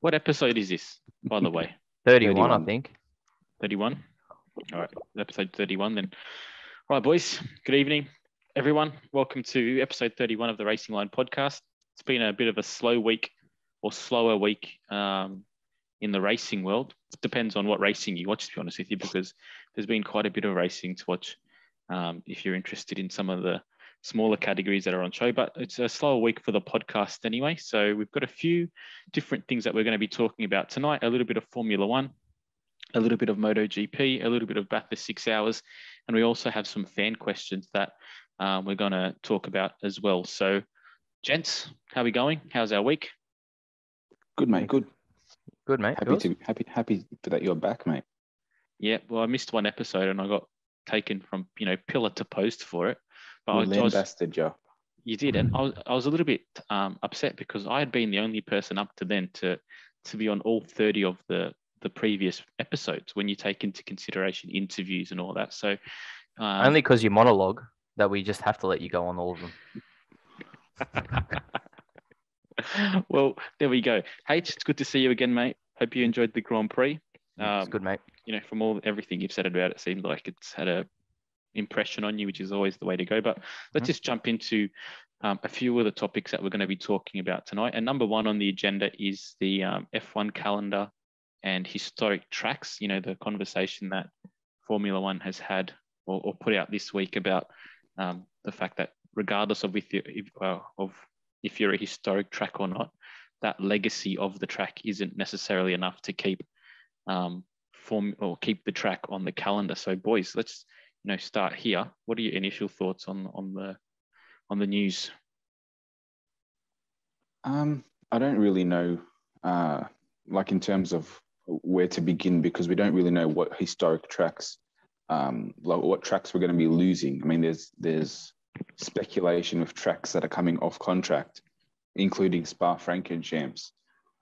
What episode is this, by the way? 31, I think. 31? All right, episode 31 then. All right, boys. Good evening, everyone. Welcome to episode 31 of the Racing Line podcast. It's been a bit of a slow week or slower week in the racing world. It depends on what racing you watch, to be honest with you, because there's been quite a bit of racing to watch if you're interested in some of the smaller categories that are on show. But it's a slower week for the podcast anyway. So we've got a few different things that we're going to be talking about tonight. A little bit of Formula One, a little bit of MotoGP, a little bit of Bathurst 6 hours. And we also have some fan questions that we're going to talk about as well. So, gents, how are we going? How's our week? Good, mate. Good. Good, mate. Happy that you're back, mate. Yeah, well, I missed one episode and I got taken from, pillar to post for it. But I lambasted you. You did, and I was a little bit upset because I had been the only person up to then to be on all 30 of the previous episodes when you take into consideration interviews and all that. So only because you monologue that we just have to let you go on all of them. Well, there we go. H, it's good to see you again, mate. Hope you enjoyed the Grand Prix. It's good, mate. From everything you've said about it, seemed like it's had a impression on you, which is always the way to go. But let's just jump into a few of the topics that we're going to be talking about tonight. And number one on the agenda is the F1 calendar and historic tracks. The conversation that Formula One has had or put out this week about the fact that regardless of if you're a historic track or not, that legacy of the track isn't necessarily enough to keep keep the track on the calendar. So, boys, let's start here. What are your initial thoughts on the news? I don't really know, in terms of where to begin, because we don't really know what historic tracks, what tracks we're going to be losing. I mean, there's speculation of tracks that are coming off contract, including Spa-Francorchamps.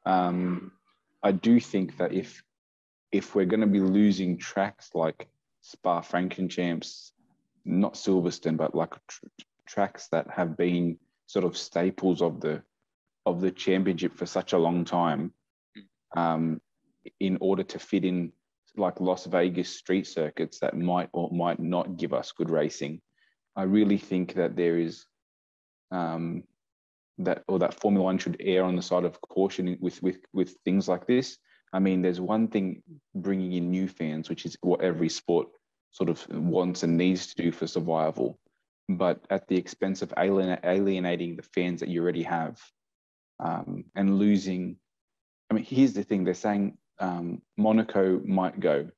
I do think that if we're going to be losing tracks like Spa-Francorchamps, not Silverstone, but like tracks that have been sort of staples of the championship for such a long time, in order to fit in like Las Vegas street circuits that might or might not give us good racing. I really think that there is that Formula One should err on the side of caution with things like this. I mean, there's one thing bringing in new fans, which is what every sport sort of wants and needs to do for survival, but at the expense of alienating the fans that you already have, and losing. I mean, here's the thing: they're saying Monaco might go,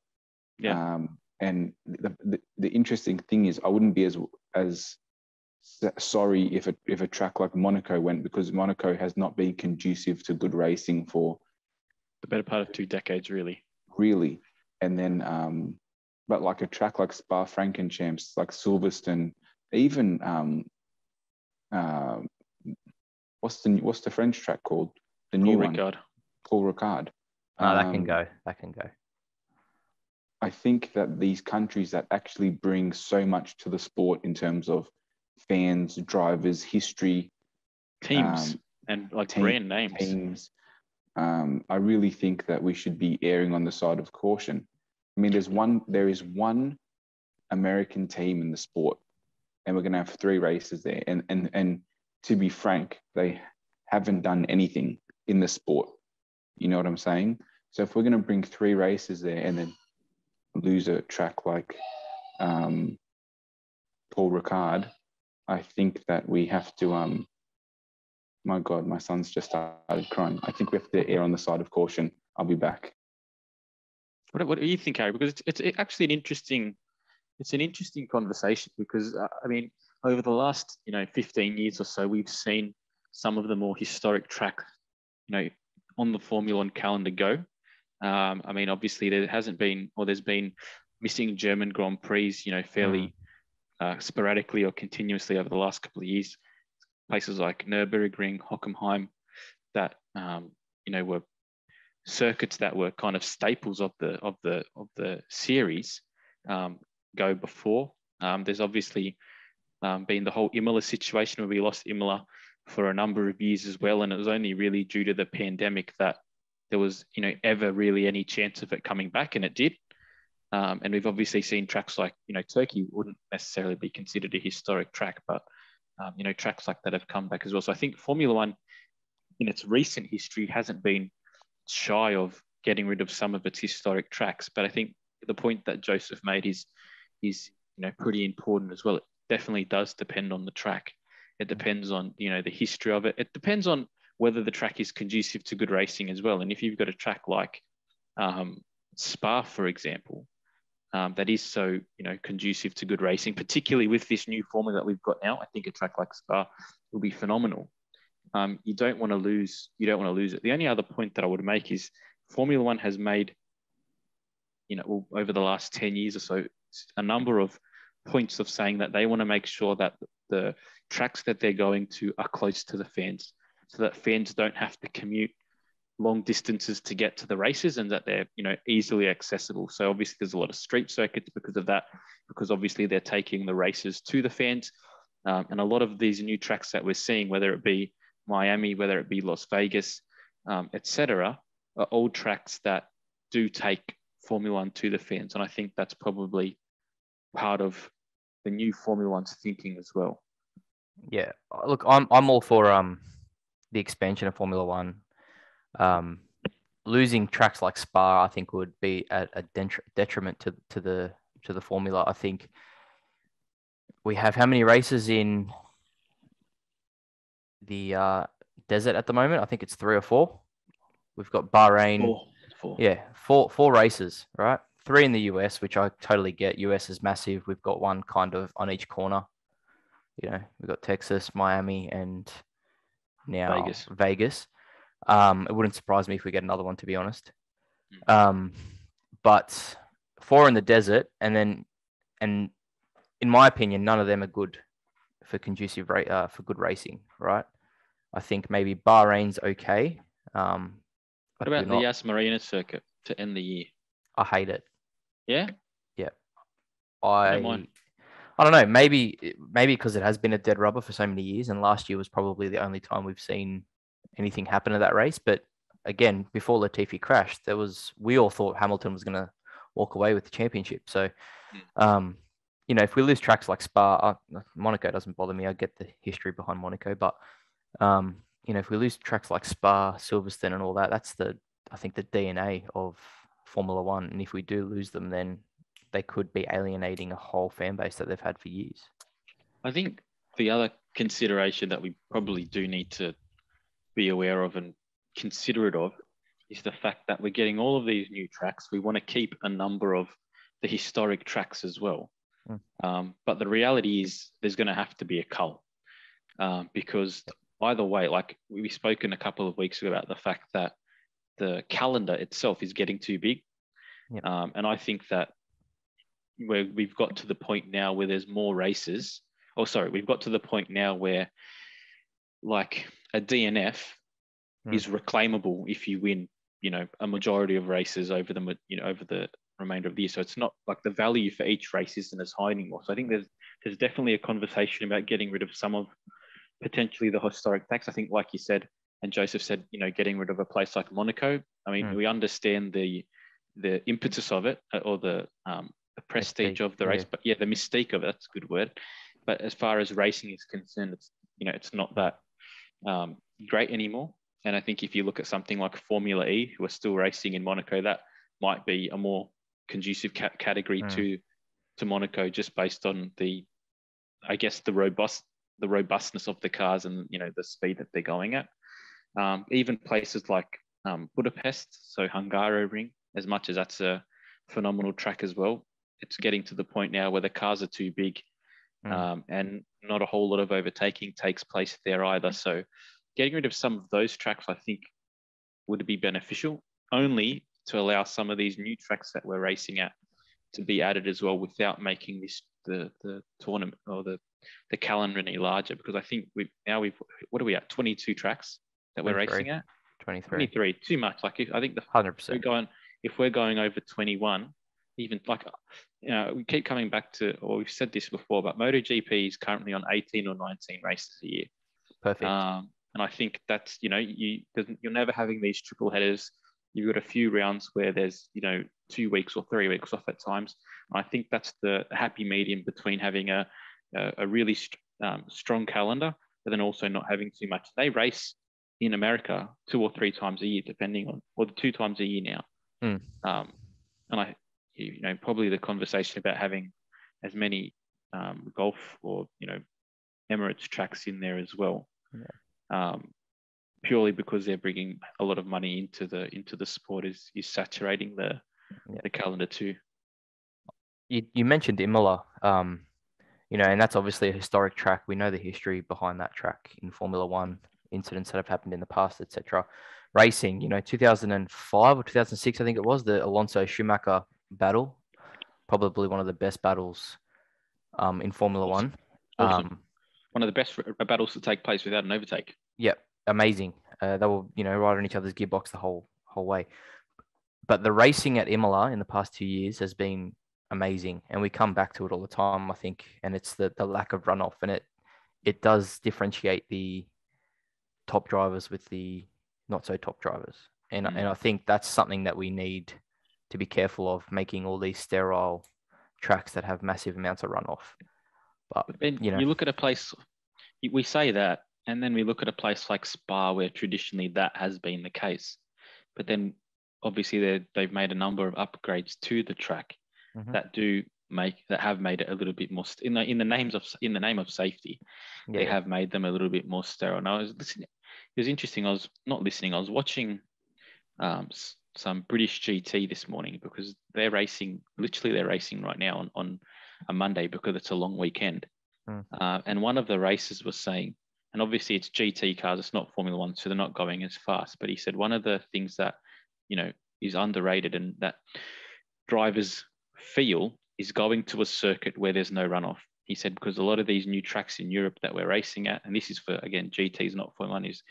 and the interesting thing is, I wouldn't be as sorry if a track like Monaco went, because Monaco has not been conducive to good racing for the better part of 2 decades, really. And then but like a track like Spa-Francorchamps, like Silverstone, even what's the French track called? The new one, Paul Ricard. That can go. I think that these countries that actually bring so much to the sport in terms of fans, drivers, history, teams, and brand names. Teams, I really think that we should be erring on the side of caution. I mean, there is one American team in the sport, and we're going to have 3 races there. And to be frank, they haven't done anything in the sport. You know what I'm saying? So if we're going to bring 3 races there and then lose a track like Paul Ricard, I think that we have to. My God, my son's just started crying. I think we have to err on the side of caution. I'll be back. What do you think, Harry? Because it's actually an interesting conversation, because I mean, over the last 15 years or so, we've seen some of the more historic tracks on the Formula One calendar go. I mean, obviously there's been missing German Grand Prix, fairly sporadically or continuously over the last couple of years. Places like Nürburgring, Hockenheim, that were circuits that were kind of staples of the series go before. There's obviously been the whole Imola situation where we lost Imola for a number of years as well, and it was only really due to the pandemic that there was, ever really any chance of it coming back, and it did. And we've obviously seen tracks like, Turkey wouldn't necessarily be considered a historic track, but, tracks like that have come back as well. So I think Formula One in its recent history hasn't been shy of getting rid of some of its historic tracks. But I think the point that Joseph made is pretty important as well. It definitely does depend on the track. It depends on, the history of it. It depends on whether the track is conducive to good racing as well. And if you've got a track like Spa, for example, that is so, conducive to good racing, particularly with this new formula that we've got now, I think a track like Spa will be phenomenal. You don't want to lose it. The only other point that I would make is Formula One has made, over the last 10 years or so, a number of points of saying that they want to make sure that the tracks that they're going to are close to the fans, so that fans don't have to commute long distances to get to the races, and that they're, easily accessible. So obviously there's a lot of street circuits because of that, because obviously they're taking the races to the fans. And a lot of these new tracks that we're seeing, whether it be Miami, whether it be Las Vegas, etc., are old tracks that do take Formula One to the fans. And I think that's probably part of the new Formula One's thinking as well. Yeah, look, I'm all for the expansion of Formula One. Losing tracks like Spa, I think, would be a detriment to the formula. I think we have how many races in the desert at the moment? I think it's 3 or 4. We've got Bahrain. Four. Yeah, four races, right? 3 in the US, which I totally get. US is massive. We've got one kind of on each corner. We've got Texas, Miami, and now Vegas. It wouldn't surprise me if we get another one, to be honest. But 4 in the desert, and in my opinion, none of them are good for conducive for good racing, right? I think maybe Bahrain's okay. What about the Yas Marina circuit to end the year? I hate it. Yeah? Yeah. I don't mind. I don't know. Maybe because it has been a dead rubber for so many years, and last year was probably the only time we've seen anything happen to that race. But again, before Latifi crashed, we all thought Hamilton was going to walk away with the championship. So, if we lose tracks like Spa, Monaco doesn't bother me. I get the history behind Monaco, but if we lose tracks like Spa, Silverstone, and all that, that's I think the DNA of Formula One. And if we do lose them, then they could be alienating a whole fan base that they've had for years. I think the other consideration that we probably do need to be aware of and considerate of is the fact that we're getting all of these new tracks. We want to keep a number of the historic tracks as well. But the reality is there's going to have to be a cull because either way, like we've spoken a couple of weeks ago about the fact that the calendar itself is getting too big. Yep. And I think that we've got to the point now where there's more races. We've got to the point now where like a DNF is reclaimable if you win, a majority of races over the remainder of the year. So it's not like the value for each race isn't as high anymore. So I think there's definitely a conversation about getting rid of some of potentially the historic tracks. I think, like you said, and Joseph said, getting rid of a place like Monaco. I mean, we understand the impetus of it or the prestige of the race, but the mystique of it, that's a good word. But as far as racing is concerned, it's not that great anymore. And I think if you look at something like Formula E, who are still racing in Monaco, that might be a more conducive category to Monaco, just based on the robustness of the cars and the speed that they're going at. Even places like Budapest, so Hungaroring, as much as that's a phenomenal track as well, it's getting to the point now where the cars are too big and not a whole lot of overtaking takes place there either. So getting rid of some of those tracks, I think, would be beneficial, only to allow some of these new tracks that we're racing at to be added as well, without making the tournament or the calendar any larger. Because I think what are we at? 22 tracks that we're racing at. 23. Too much. Like I think 100%. If we're going over 21, even like we keep coming back to, or we've said this before, but MotoGP is currently on 18 or 19 races a year. Perfect. And I think that's you're never having these triple headers You've got a few rounds where there's 2 weeks or 3 weeks off at times. I think that's the happy medium between having a really strong calendar, but then also not having too much. They race in America 2 or 3 times a year, depending on, or 2 times a year now. And probably the conversation about having as many golf or Emirates tracks in there as well, purely because they're bringing a lot of money into the sport is saturating the calendar too. You mentioned Imola, and that's obviously a historic track. We know the history behind that track in Formula One, incidents that have happened in the past, etc. Racing, 2005 or 2006, I think it was, the Alonso Schumacher battle, probably one of the best battles in Formula One. Awesome. One of the best battles to take place without an overtake. Yep, amazing. They were, right on each other's gearbox the whole way. But the racing at Imola in the past 2 years has been amazing, and we come back to it all the time, I think. And it's the lack of runoff, and it does differentiate the top drivers with the not so top drivers. And I think that's something that we need to be careful of, making all these sterile tracks that have massive amounts of runoff. But then you look at a place, we say that, and then we look at a place like Spa, where traditionally that has been the case. But then obviously they've made a number of upgrades to the track that have made it a little bit more in the name of safety. They have made them a little bit more sterile. Now, it was interesting. I was watching some British GT this morning, because they're racing right now on a Monday, because it's a long weekend. And one of the races was saying, and obviously it's GT cars, it's not Formula One, so they're not going as fast. But he said one of the things that is underrated and that drivers feel is going to a circuit where there's no runoff. He said, because a lot of these new tracks in Europe that we're racing at, and this is for, again, GTs, not Formula One, he's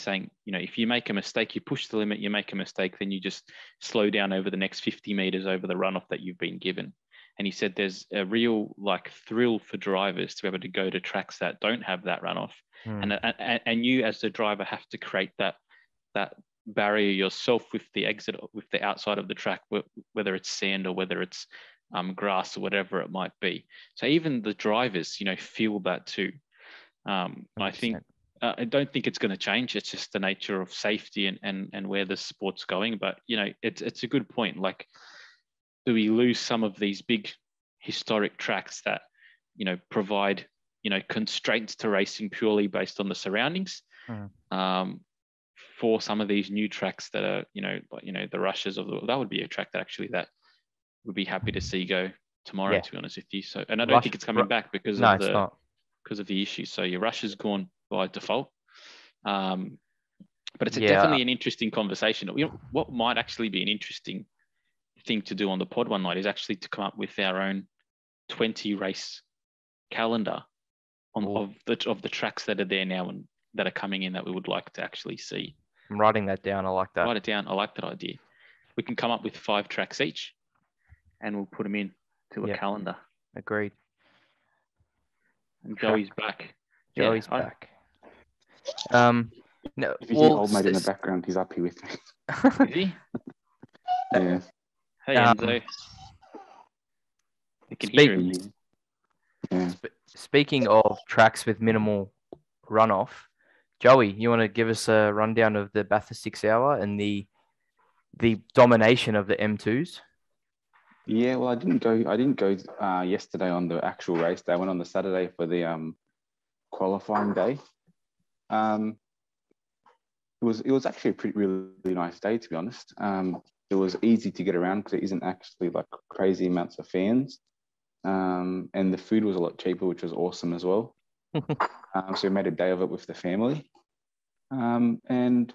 saying, if you make a mistake, you push the limit, you make a mistake, then you just slow down over the next 50 meters over the runoff that you've been given. And he said there's a real thrill for drivers to be able to go to tracks that don't have that runoff. And you as the driver have to create that barrier yourself with the exit, with the outside of the track, whether it's sand or whether it's grass or whatever it might be. So even the drivers, feel that too. I think I don't think it's going to change. It's just the nature of safety and where the sport's going. But it's a good point. Like, do we lose some of these big historic tracks that provide constraints to racing purely based on the surroundings? For some of these new tracks that are, the rushes that would be a track that would be happy to see go tomorrow, to be honest with you. So, and I don't think it's coming back because of the issue. So your rush is gone by default. But it's definitely an interesting conversation. What might actually be an interesting thing to do on the pod one night is actually to come up with our own 20 race calendar of the tracks that are there now and that are coming in that we would like to actually see. I'm writing that down. I like that. Write it down. I like that idea. We can come up with 5 tracks each, and we'll put them in to a calendar. Agreed. And Joey's back. Joey's back. No, if you hear old mate in the background, he's up here with me. Is he? Yeah. Hey, Enzo. You can hear him. Yeah. Speaking of tracks with minimal runoff, Joey, you want to give us a rundown of the Bathurst 6 hour and the domination of the M2s? Yeah, well, I didn't go yesterday on the actual race day. I went on the Saturday for the qualifying day. It was actually a really nice day, to be honest. It was easy to get around because it isn't actually like crazy amounts of fans. And the food was a lot cheaper, which was awesome as well. So we made a day of it with the family. And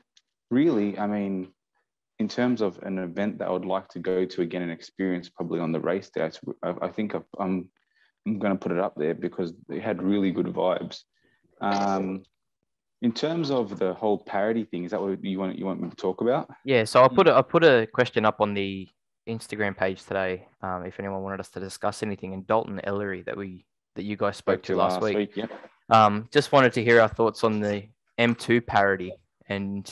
really, I mean, in terms of an event that I would like to go to again and experience probably on the race day, I think I'm going to put it up there because it had really good vibes. In terms of the whole parody thing, is that what you want me to talk about? Yeah, so I put a question up on the Instagram page today. If anyone wanted us to discuss anything, and Dalton Ellery that you guys spoke to last week. Yep. Just wanted to hear our thoughts on the M2 parody, and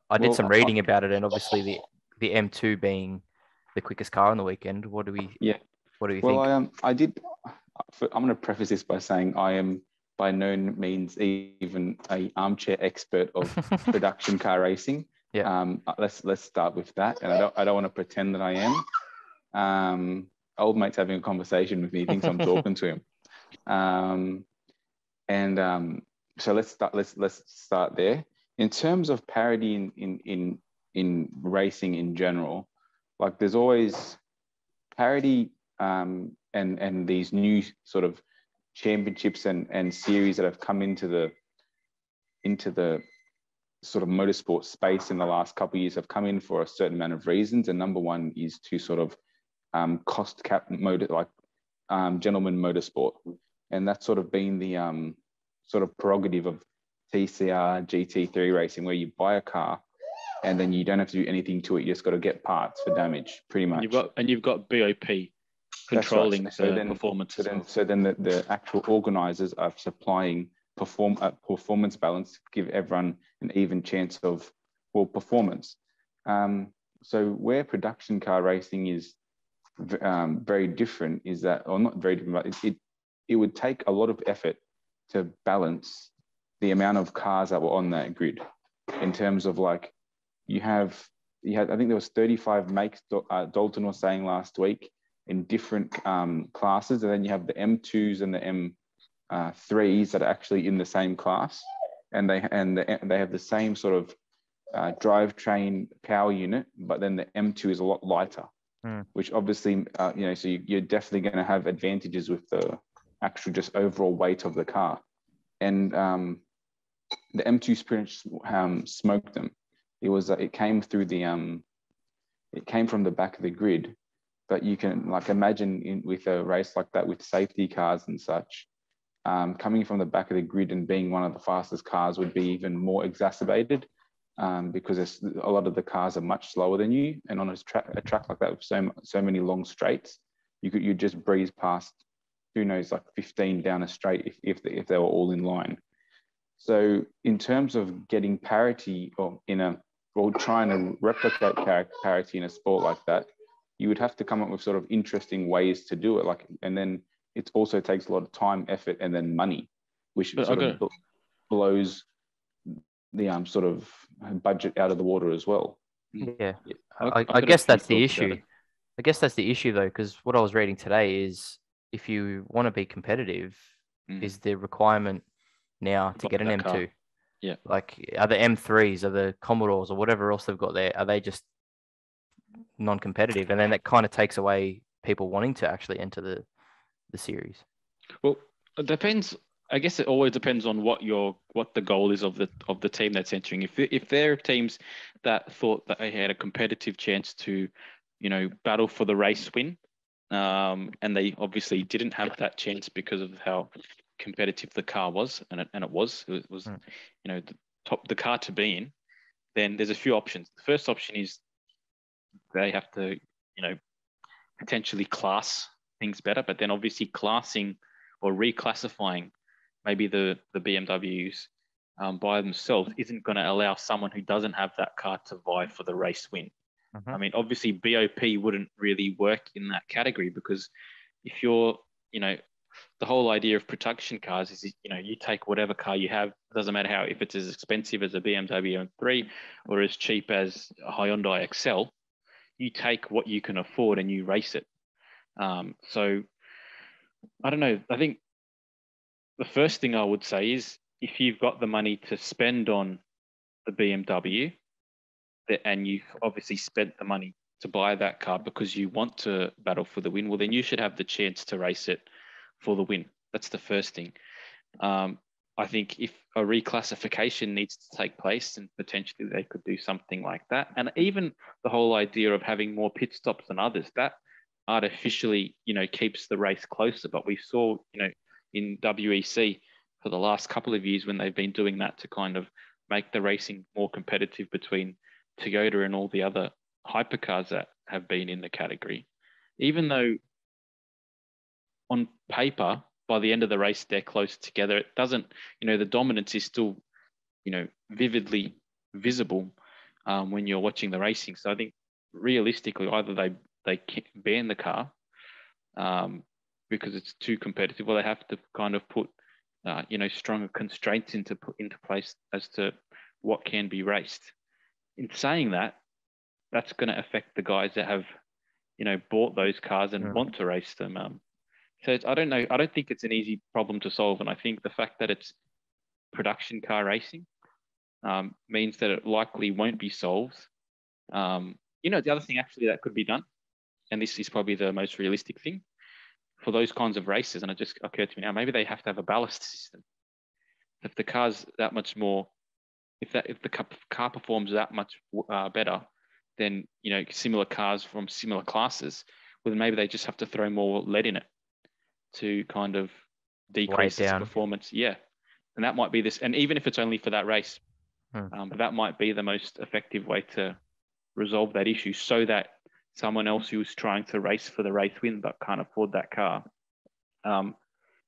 I did some reading about it, and obviously the M2 being the quickest car on the weekend. What do we think? Well, I'm going to preface this by saying I am by no means even a armchair expert of production car racing. Yeah. Let's start with that, and I don't want to pretend that I am. Old mate's having a conversation with me. He thinks I'm talking to him. So let's start there. In terms of parity in racing in general, like there's always parity and these new sort of championships and series that have come into the sort of motorsport space in the last couple of years have come in for a certain amount of reasons. And number one is to sort of cost cap gentleman motorsport. And that's sort of been the sort of prerogative of TCR GT3 racing, where you buy a car and then you don't have to do anything to it. You just got to get parts for damage, pretty much. You've got BOP controlling the performance. So then the actual organisers are supplying performance balance to give everyone an even chance of performance. So where production car racing is very different is that, or not very different, but it would take a lot of effort to balance the amount of cars that were on that grid. In terms of like, you had, I think there was 35 makes, Dalton was saying last week, in different classes, and then you have the M2s and the M3s that are actually in the same class, and they have the same sort of drivetrain power unit, but then the M2 is a lot lighter, which obviously so you're definitely going to have advantages with the actual just overall weight of the car. And the M2 Sprint smoked them. It came from the back of the grid. But you can imagine with a race like that with safety cars and such, coming from the back of the grid and being one of the fastest cars would be even more exacerbated because a lot of the cars are much slower than you. And on a track like that with so many long straights, you just breeze past, who knows, like 15 down a straight if they were all in line. So in terms of getting parity or trying to replicate parity in a sport like that, you would have to come up with sort of interesting ways to do it. And then it also takes a lot of time, effort, and then money, which sort of blows the sort of budget out of the water as well. Yeah, I guess that's the issue. I guess that's the issue though, because what I was reading today is if you want to be competitive, is the requirement now to get an M2. Car. Yeah. Like, are the M3s, are the Commodores, or whatever else they've got there, are they just non-competitive? And then that kind of takes away people wanting to actually enter the series. Well, it depends. I guess it always depends on what the goal is of the team that's entering. If there are teams that thought that they had a competitive chance to, battle for the race win, and they obviously didn't have that chance because of how competitive the car was, and it was the car to be in, then there's a few options. The first option is they have to, potentially class things better, but then obviously classing or reclassifying maybe the BMWs by themselves isn't going to allow someone who doesn't have that car to vie for the race win. I mean, obviously BOP wouldn't really work in that category, because if you're, the whole idea of production cars is, you take whatever car you have, it doesn't matter if it's as expensive as a BMW M3 or as cheap as a Hyundai Excel, you take what you can afford and you race it. So I don't know. I think the first thing I would say is, if you've got the money to spend on the BMW, and you've obviously spent the money to buy that car because you want to battle for the win, well, then you should have the chance to race it for the win. That's the first thing. I think if a reclassification needs to take place, and potentially they could do something like that. And even the whole idea of having more pit stops than others, that artificially, keeps the race closer. But we saw, in WEC for the last couple of years, when they've been doing that to kind of make the racing more competitive between Toyota and all the other hypercars that have been in the category, even though on paper, by the end of the race, they're close together, it doesn't, the dominance is still, vividly visible when you're watching the racing. So I think realistically, either they ban the car because it's too competitive, or they have to kind of put stronger constraints into place as to what can be raced. In saying that, that's going to affect the guys that have bought those cars and want to race them. So I don't know. I don't think it's an easy problem to solve, and I think the fact that it's production car racing means that it likely won't be solved. The other thing actually that could be done, and this is probably the most realistic thing for those kinds of races, and it just occurred to me now, maybe they have to have a ballast system. If the car's that much more, if the car performs that much better than similar cars from similar classes, well, then maybe they just have to throw more lead in it to kind of decrease its performance. Yeah, and that might be this, and even if it's only for that race, but that might be the most effective way to resolve that issue, so that someone else who's trying to race for the race win but can't afford that car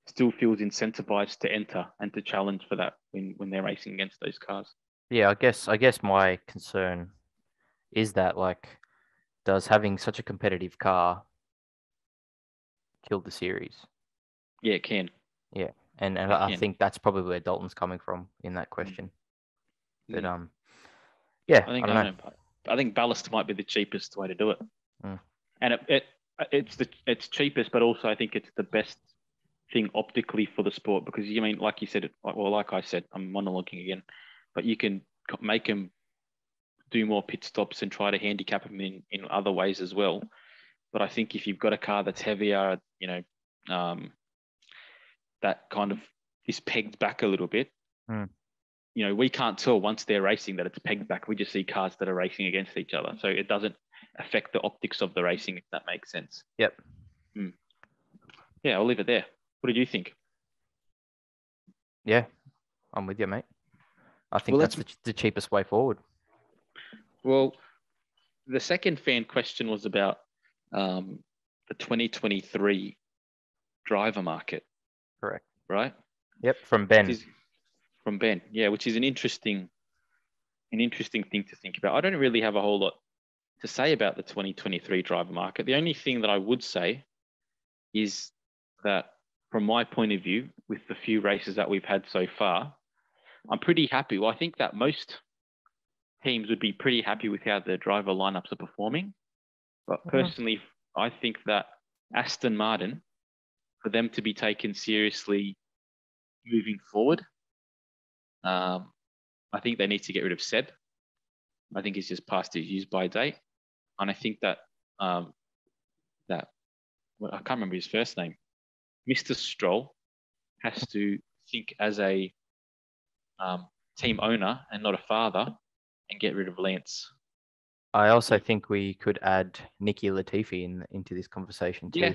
still feels incentivized to enter and to challenge for that when they're racing against those cars. Yeah, I guess my concern is that, like, does having such a competitive car kill the series? Yeah, it can. Yeah, and I think that's probably where Dalton's coming from in that question. But yeah, I don't know. I think ballast might be the cheapest way to do it, and it's cheapest, but also I think it's the best thing optically for the sport, because like you said, like I said, I'm monologuing again, but you can make them do more pit stops and try to handicap them in other ways as well. But I think if you've got a car that's heavier, that kind of is pegged back a little bit. We can't tell once they're racing that it's pegged back. We just see cars that are racing against each other. So it doesn't affect the optics of the racing, if that makes sense. Yep. Yeah, I'll leave it there. What did you think? Yeah, I'm with you, mate. I think that's the cheapest way forward. Well, the second fan question was about the 2023 driver market. Correct. Right? Yep, from Ben. From Ben, yeah, which is an interesting thing to think about. I don't really have a whole lot to say about the 2023 driver market. The only thing that I would say is that, from my point of view, with the few races that we've had so far, I'm pretty happy. Well, I think that most teams would be pretty happy with how the driver lineups are performing. But personally, I think that Aston Martin, for them to be taken seriously moving forward, I think they need to get rid of Seb. I think he's just past his use-by date. And I think that I can't remember his first name, Mr. Stroll, has to think as a team owner and not a father, and get rid of Lance. I also think we could add Nicky Latifi into this conversation too. Yeah.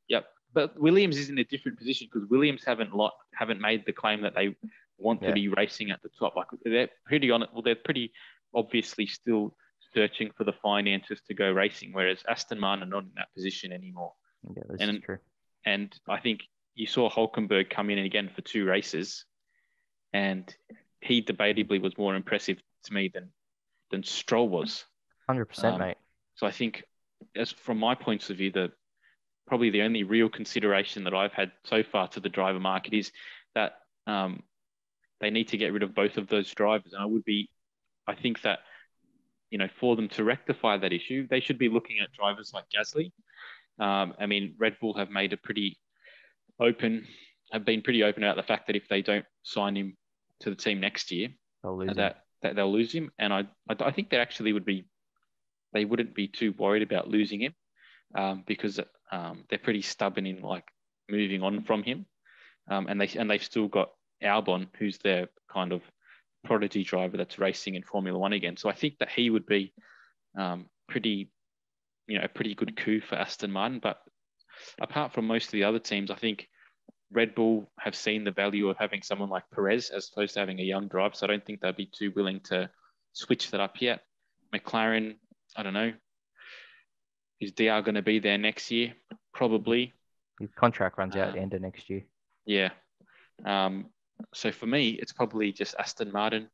Yep. But Williams is in a different position, because Williams haven't made the claim that they want to be racing at the top. Like, they're pretty on it. Well, they're pretty obviously still searching for the finances to go racing, whereas Aston Martin are not in that position anymore. Yeah, this is true. And I think you saw Hulkenberg come in again for 2 races, and he debatably was more impressive to me than Stroll was. 100%, mate. So I think, as from my point of view, probably the only real consideration that I've had so far to the driver market is that they need to get rid of both of those drivers. And I think that, for them to rectify that issue, they should be looking at drivers like Gasly. Red Bull have made have been pretty open about the fact that if they don't sign him to the team next year, that they'll lose him. And I think they wouldn't be too worried about losing him, because they're pretty stubborn in moving on from him. And they've still got Albon, who's their kind of prodigy driver that's racing in Formula One again. So I think that he would be a pretty good coup for Aston Martin. But apart from most of the other teams, I think Red Bull have seen the value of having someone like Perez as opposed to having a young driver. So I don't think they'd be too willing to switch that up yet. McLaren, I don't know. Is DR going to be there next year? Probably. His contract runs out at the end of next year. Yeah. So for me, it's probably just Aston Martin.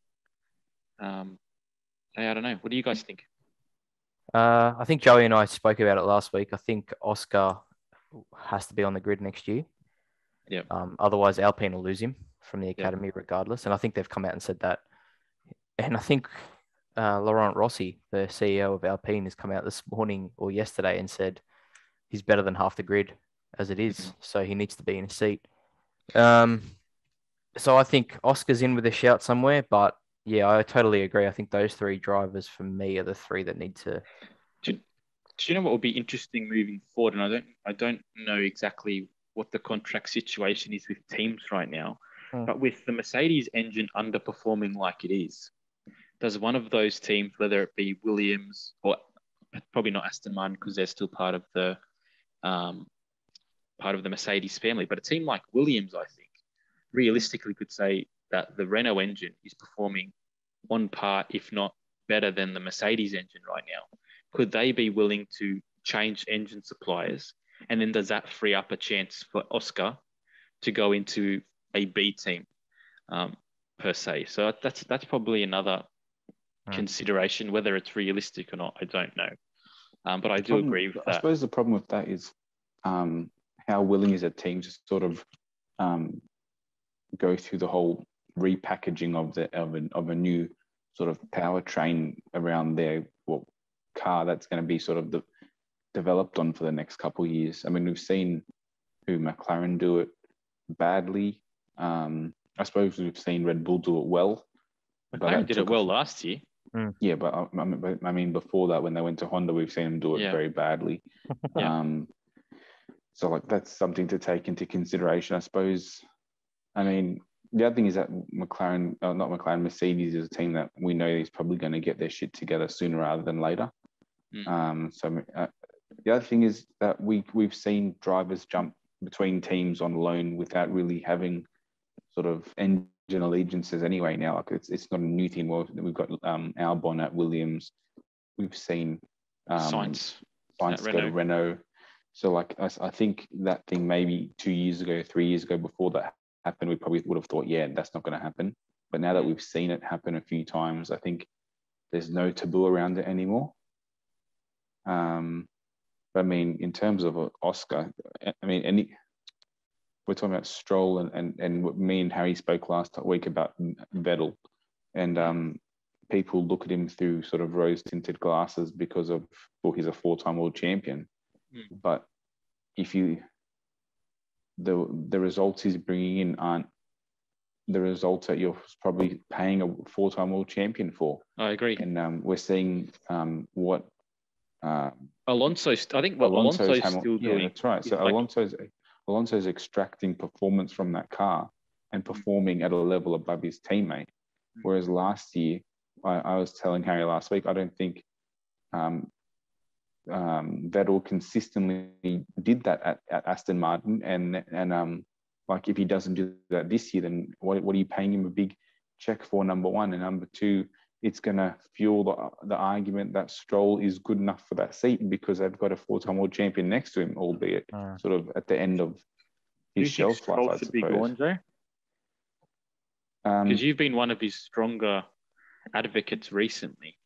I don't know. What do you guys think? I think Joey and I spoke about it last week. I think Oscar has to be on the grid next year. Yeah. Otherwise, Alpine will lose him from the Yeah. academy regardless. And I think they've come out and said that. And I think Laurent Rossi, the CEO of Alpine, has come out this morning or yesterday and said he's better than half the grid as it is. So he needs to be in a seat. So I think Oscar's in with a shout somewhere, but yeah, I totally agree. I think those three drivers for me are the three that need to. Do you know what will be interesting moving forward? And I don't know exactly what the contract situation is with teams right now, but with the Mercedes engine underperforming like it is, does one of those teams, whether it be Williams or probably not Aston Martin because they're still part of the Mercedes family, but a team like Williams, I think, realistically could say that the Renault engine is performing on par, if not better than the Mercedes engine right now. Could they be willing to change engine suppliers? And then does that free up a chance for Oscar to go into a B team per se? So that's probably another consideration. Whether it's realistic or not, I don't know. But I do agree with that. I suppose the problem with that is how willing is a team to sort of go through the whole repackaging of a new sort of powertrain around their car that's going to be sort of developed on for the next couple of years. I mean, we've seen who McLaren do it badly. I suppose we've seen Red Bull do it well. McLaren did it well last year. Yeah, but I mean, before that, when they went to Honda, we've seen them do it very badly. So like that's something to take into consideration, I suppose. I mean, the other thing is that Mercedes is a team that we know is probably going to get their shit together sooner rather than later. The other thing is that we've seen drivers jump between teams on loan without really having sort of engine allegiances anyway. Now, like it's not a new thing. Well, we've got Albon at Williams. We've seen Sainz go to Renault. So like I think that thing maybe 2 years ago, 3 years ago, before that happened, we probably would have thought, yeah, that's not going to happen. But now that we've seen it happen a few times, I think there's no taboo around it anymore. But I mean, in terms of Oscar, I mean, we're talking about Stroll and me and Harry spoke last week about Vettel, and people look at him through sort of rose-tinted glasses because he's a four-time world champion. But if the results he's bringing in aren't the results that you're probably paying a four-time world champion for. I agree. And we're seeing what Alonso's. I think what Alonso's still doing. Yeah, that's right. So Alonso's extracting performance from that car and performing at a level above his teammate. Whereas last year, I was telling Harry last week, I don't think Vettel consistently did that at Aston Martin, and like if he doesn't do that this year, then what are you paying him a big check for? Number one, and number two, it's going to fuel the argument that Stroll is good enough for that seat because they've got a four-time world champion next to him, albeit sort of at the end of his shelf life, I suppose. Be gone, Joe? Because you've been one of his stronger advocates recently.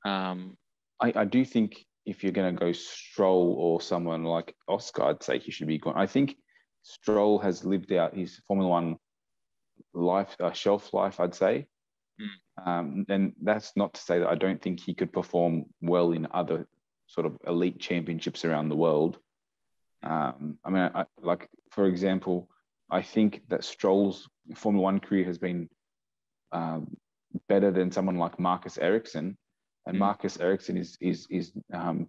I do think if you're going to go Stroll or someone like Oscar, I'd say he should be gone. I think Stroll has lived out his Formula One shelf life, I'd say. And that's not to say that I don't think he could perform well in other sort of elite championships around the world. I mean, for example, I think that Stroll's Formula One career has been better than someone like Marcus Ericsson. And Marcus Ericsson is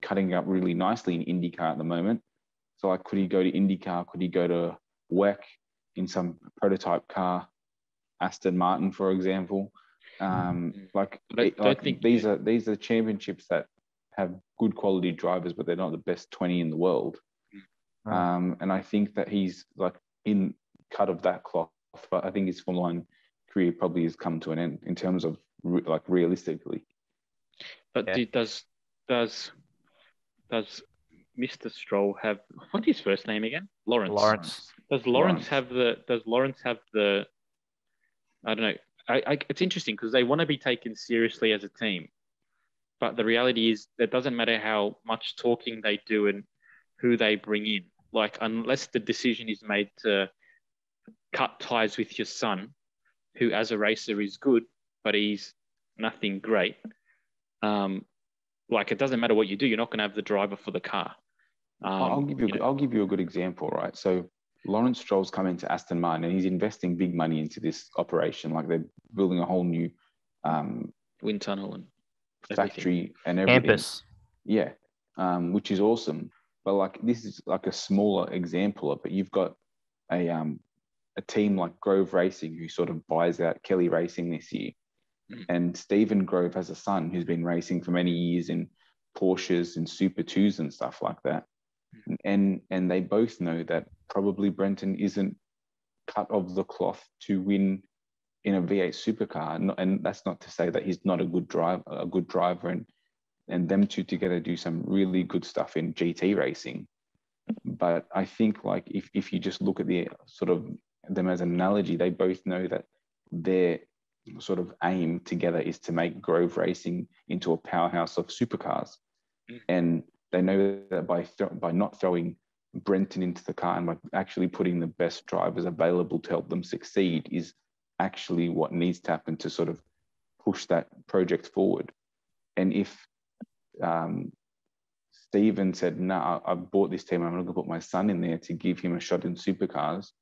cutting up really nicely in IndyCar at the moment. So like, could he go to IndyCar? Could he go to WEC in some prototype car, Aston Martin, for example? These are championships that have good quality drivers, but they're not the best 20 in the world. And I think that he's like in cut of that cloth, but I think his Formula One career probably has come to an end in terms of like realistically. But does Mr. Stroll have, what's his first name again? Lawrence. Does Lawrence have the? I don't know. It's interesting because they want to be taken seriously as a team, But the reality is it doesn't matter how much talking they do and who they bring in. Like, unless the decision is made to cut ties with your son, who as a racer is good, but he's nothing great. Like, it doesn't matter what you do, you're not going to have the driver for the car. I'll give you a good example, right? So Lawrence Stroll's come into Aston Martin and he's investing big money into this operation. Like, they're building a whole new wind tunnel and factory and everything. Campus. Yeah, which is awesome. But like, this is like a smaller example of it. You've got a team like Grove Racing who sort of buys out Kelly Racing this year. And Stephen Grove has a son who's been racing for many years in Porsches and Super 2s and stuff like that. And they both know that probably Brenton isn't cut of the cloth to win in a V8 supercar. And that's not to say that he's not a good driver, and them two together do some really good stuff in GT racing. But I think, like, if you just look at the sort of them as an analogy, they both know that their sort of aim together is to make Grove Racing into a powerhouse of supercars. And they know that by not throwing Brenton into the car and by actually putting the best drivers available to help them succeed is actually what needs to happen to sort of push that project forward. And if Stephen said, no, I bought this team, I'm going to put my son in there to give him a shot in supercars,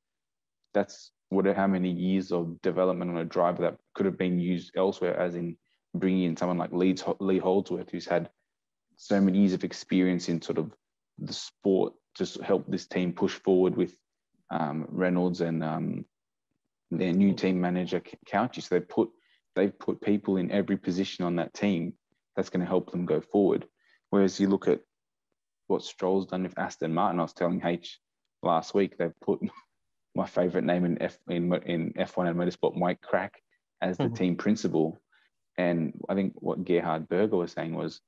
that's how many years of development on a driver that could have been used elsewhere, as in bringing in someone like Lee Holdsworth, who's had so many years of experience in sort of the sport to help this team push forward with Reynolds and their new team manager, Couchy. So they've put people in every position on that team that's going to help them go forward. Whereas you look at what Stroll's done with Aston Martin, I was telling H last week, they've put my favorite name in F1 and motorsport, Mike Crack, as the team principal. And I think what Gerhard Berger was saying was,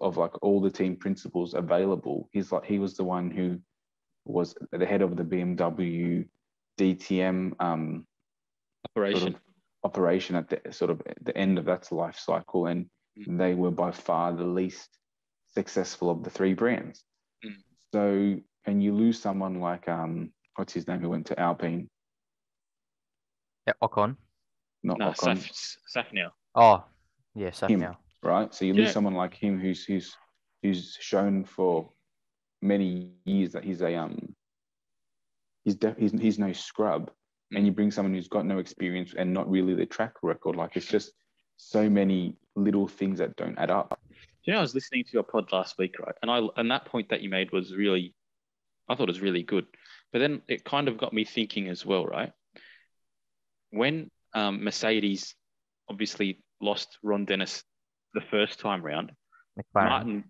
of like all the team principals available, he was the one who was the head of the BMW DTM operation at the end of that life cycle, and they were by far the least successful of the three brands. So, and you lose someone like what's his name, who went to Alpine? Yeah, Ocon. Not Ocon. Safnauer. Oh, yeah, Safnauer. Right. So you lose someone like him who's shown for many years that he's no scrub, and you bring someone who's got no experience and not really the track record. Like, it's just so many little things that don't add up. You know, I was listening to your pod last week, right? And that point that you made was really, I thought it was really good. But then it kind of got me thinking as well, right? When Mercedes obviously lost Ron Dennis the first time round, McLaren,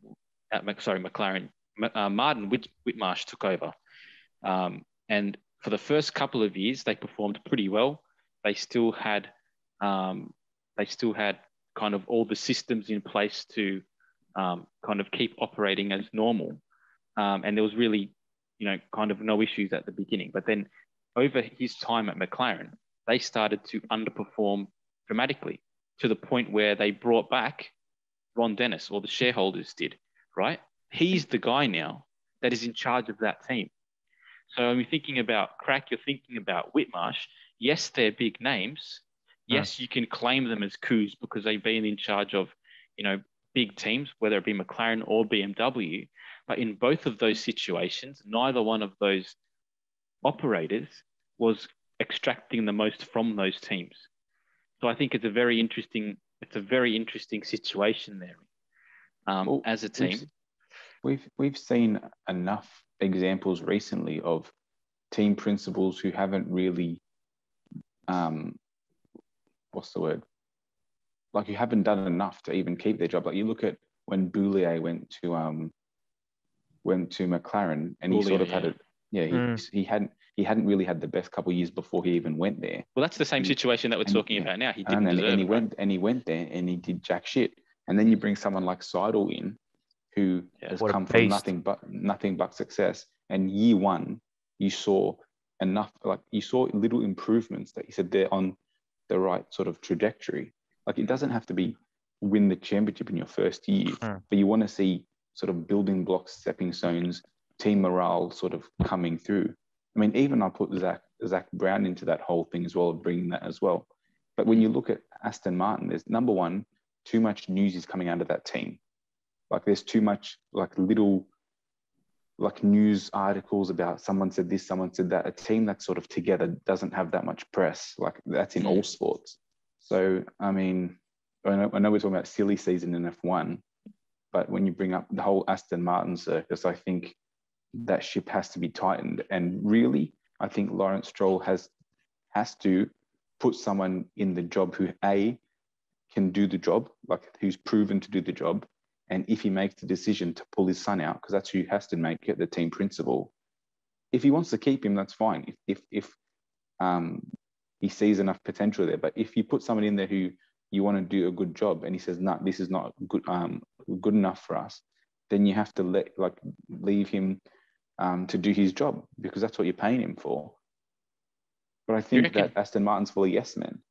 Martin Whitmarsh took over. And for the first couple of years, they performed pretty well. They still had kind of all the systems in place to kind of keep operating as normal. And there was really, kind of no issues at the beginning. But then over his time at McLaren, they started to underperform dramatically to the point where they brought back Ron Dennis, or the shareholders did, right? He's the guy now that is in charge of that team. So when you're thinking about Crack, you're thinking about Whitmarsh. Yes, they're big names. Yes, you can claim them as coups because they've been in charge of, big teams, whether it be McLaren or BMW. But in both of those situations, neither one of those operators was extracting the most from those teams. So I think it's a very interesting situation there as a team. We've seen enough examples recently of team principals who haven't really, what's the word? Like, you haven't done enough to even keep their job. Like, you look at when Boullier went to McLaren, and he sort of had it. Yeah, he hadn't really had the best couple of years before he even went there. Well, that's the same situation that we're talking about now. He didn't deserve and he it, went and he went there and he did jack shit. And then you bring someone like Seidel in, who has come from nothing but success. And year one, you saw little improvements that you said they're on the right sort of trajectory. Like, it doesn't have to be win the championship in your first year, but you want to see sort of building blocks, stepping stones, team morale sort of coming through. I mean, even I put Zach Brown into that whole thing as well, bringing that as well. But when you look at Aston Martin, there's number one, too much news is coming out of that team. Like there's too much like little like news articles about someone said this, someone said that. A team that's sort of together doesn't have that much press. Like that's in all sports. So, I mean, I know we're talking about silly season in F1, but when you bring up the whole Aston Martin circus, I think that ship has to be tightened. And really, I think Lawrence Stroll has to put someone in the job who can do the job, like who's proven to do the job. And if he makes the decision to pull his son out, because that's who has to make it, the team principal. If he wants to keep him, that's fine. If he sees enough potential there, but if you put someone in there who you want to do a good job, and he says, "No, this is not good enough for us," then you have to leave him to do his job, because that's what you're paying him for. But I think that Aston Martin's full of yes men.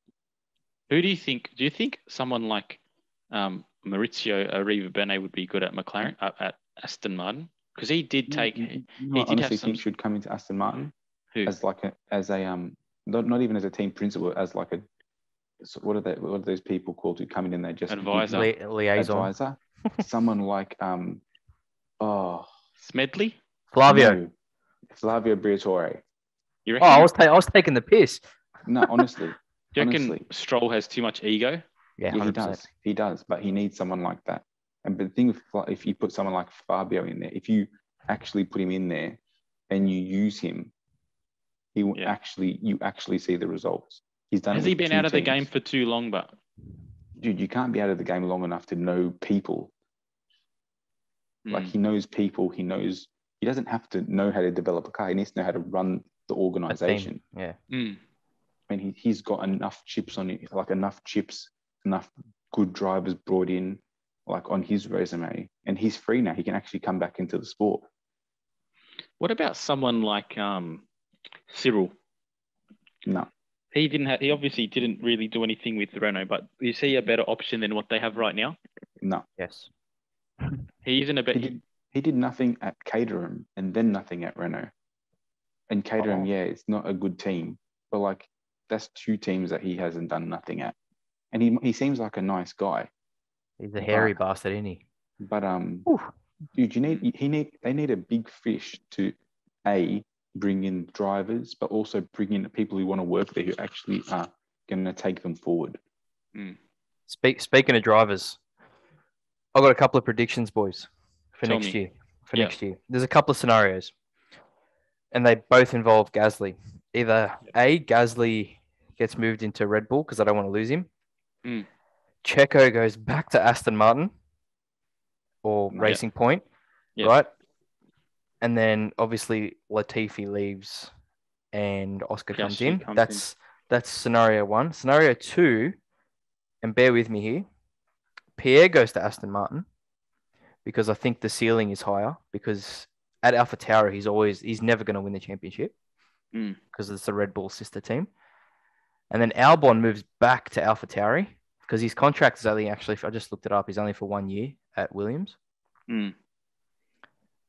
Who do you think? Do you think someone like Maurizio Arriva-Bene would be good at McLaren, at Aston Martin? Because he did take. He did have some. Think should come into Aston Martin Who? as a not even as a team principal, as like a. So what are those people called who come in and they just advisor, liaison, advisor? Someone like Smedley, Flavio Briatore. You reckon? I was taking the piss. No, honestly. Do you reckon Stroll has too much ego? Yeah, he does, but he needs someone like that. And the thing if you put someone like Fabio in there, if you actually put him in there and you use him, he will you actually see the results. He's done. Has he been out of the game for too long? But dude, you can't be out of the game long enough to know people. Like he knows people. He doesn't have to know how to develop a car. He needs to know how to run the organization. Yeah. Mm. I mean, he's got enough chips on it, like enough good drivers brought in, like on his resume, and he's free now. He can actually come back into the sport. What about someone like Cyril? No. He obviously didn't really do anything with Renault, but is he a better option than what they have right now? No. Yes. He did nothing at Caterham and then nothing at Renault. And Caterham, it's not a good team, but like that's two teams that he hasn't done nothing at. And he seems like a nice guy. He's a hairy bastard, isn't he? But dude, they need a big fish to bring in drivers, but also bring in people who want to work there who actually are going to take them forward. Mm. Speaking of drivers, I've got a couple of predictions, boys, for next year. Next year, there's a couple of scenarios, and they both involve Gasly. Either Gasly gets moved into Red Bull because I don't want to lose him. Mm. Checo goes back to Aston Martin or Racing Point, right? And then obviously Latifi leaves and Oscar comes in. That's scenario one. Scenario two, and bear with me here, Pierre goes to Aston Martin because I think the ceiling is higher, because at AlphaTauri he's never going to win the championship because it's the Red Bull sister team. And then Albon moves back to AlphaTauri because his contract is only I just looked it up, he's only for 1 year at Williams. Mm.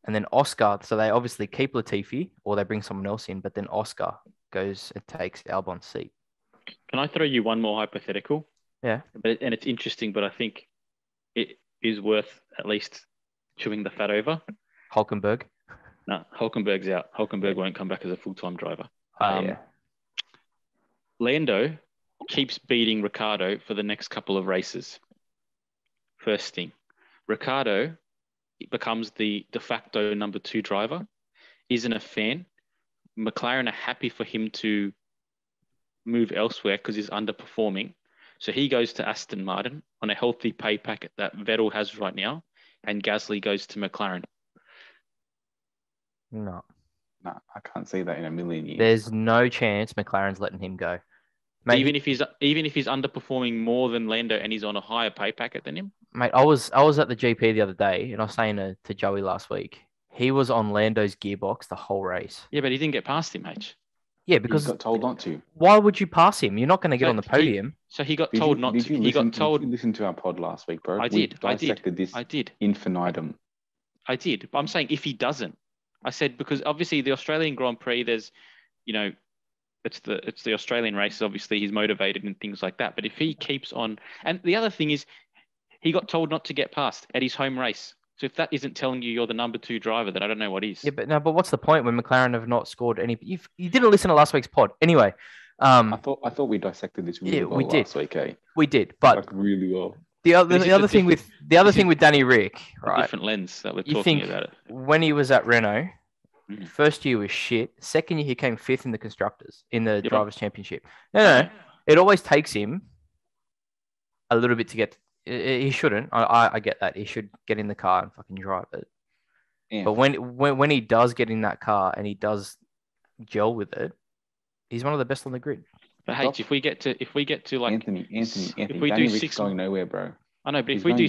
And then Oscar, so they obviously keep Latifi or they bring someone else in, but then Oscar goes and takes Albon's seat. Can I throw you one more hypothetical? Yeah. And it's interesting, but I think it is worth at least chewing the fat over. Hulkenberg? No, Hulkenberg's out. Hulkenberg won't come back as a full-time driver. Lando keeps beating Ricciardo for the next couple of races. First thing, Ricciardo becomes the de facto number 2 driver, isn't a fan. McLaren are happy for him to move elsewhere because he's underperforming. So he goes to Aston Martin on a healthy pay packet that Vettel has right now, and Gasly goes to McLaren. No, I can't see that in a million years. There's no chance McLaren's letting him go. Mate, even if he's underperforming more than Lando and he's on a higher pay packet than him. Mate, I was at the GP the other day, and I was saying to Joey last week, he was on Lando's gearbox the whole race. Yeah, but he didn't get past him, H. Yeah, He because got told not to. why would you pass him? You're not going to get on the podium. So he got told not to. He got told. Did you listen to our pod last week, bro? I We did. dissected this I did. infinitum. I did. But I'm saying if he doesn't, I said because obviously the Australian Grand Prix, there's, you know, it's the Australian races. Obviously, he's motivated and things like that. But if he keeps on, and the other thing is, he got told not to get past at his home race. So if that isn't telling you you're the number 2 driver, then I don't know what is. Yeah, but what's the point when McLaren have not scored any? You didn't listen to last week's pod, anyway. I thought we dissected this really well last week, eh? We did, but like really well. The other thing with Danny Rick, right? Different lens that we're talking about it. When he was at Renault, first year was shit. Second year he came 5th in the constructors in the drivers' championship. No, it always takes him a little bit to get. He shouldn't. I get that. He should get in the car and fucking drive it. Yeah. But when he does get in that car and he does gel with it, he's one of the best on the grid. But hey, if we get to like Anthony, if we Danny do Rick's 6 going nowhere, bro. I know, but if we do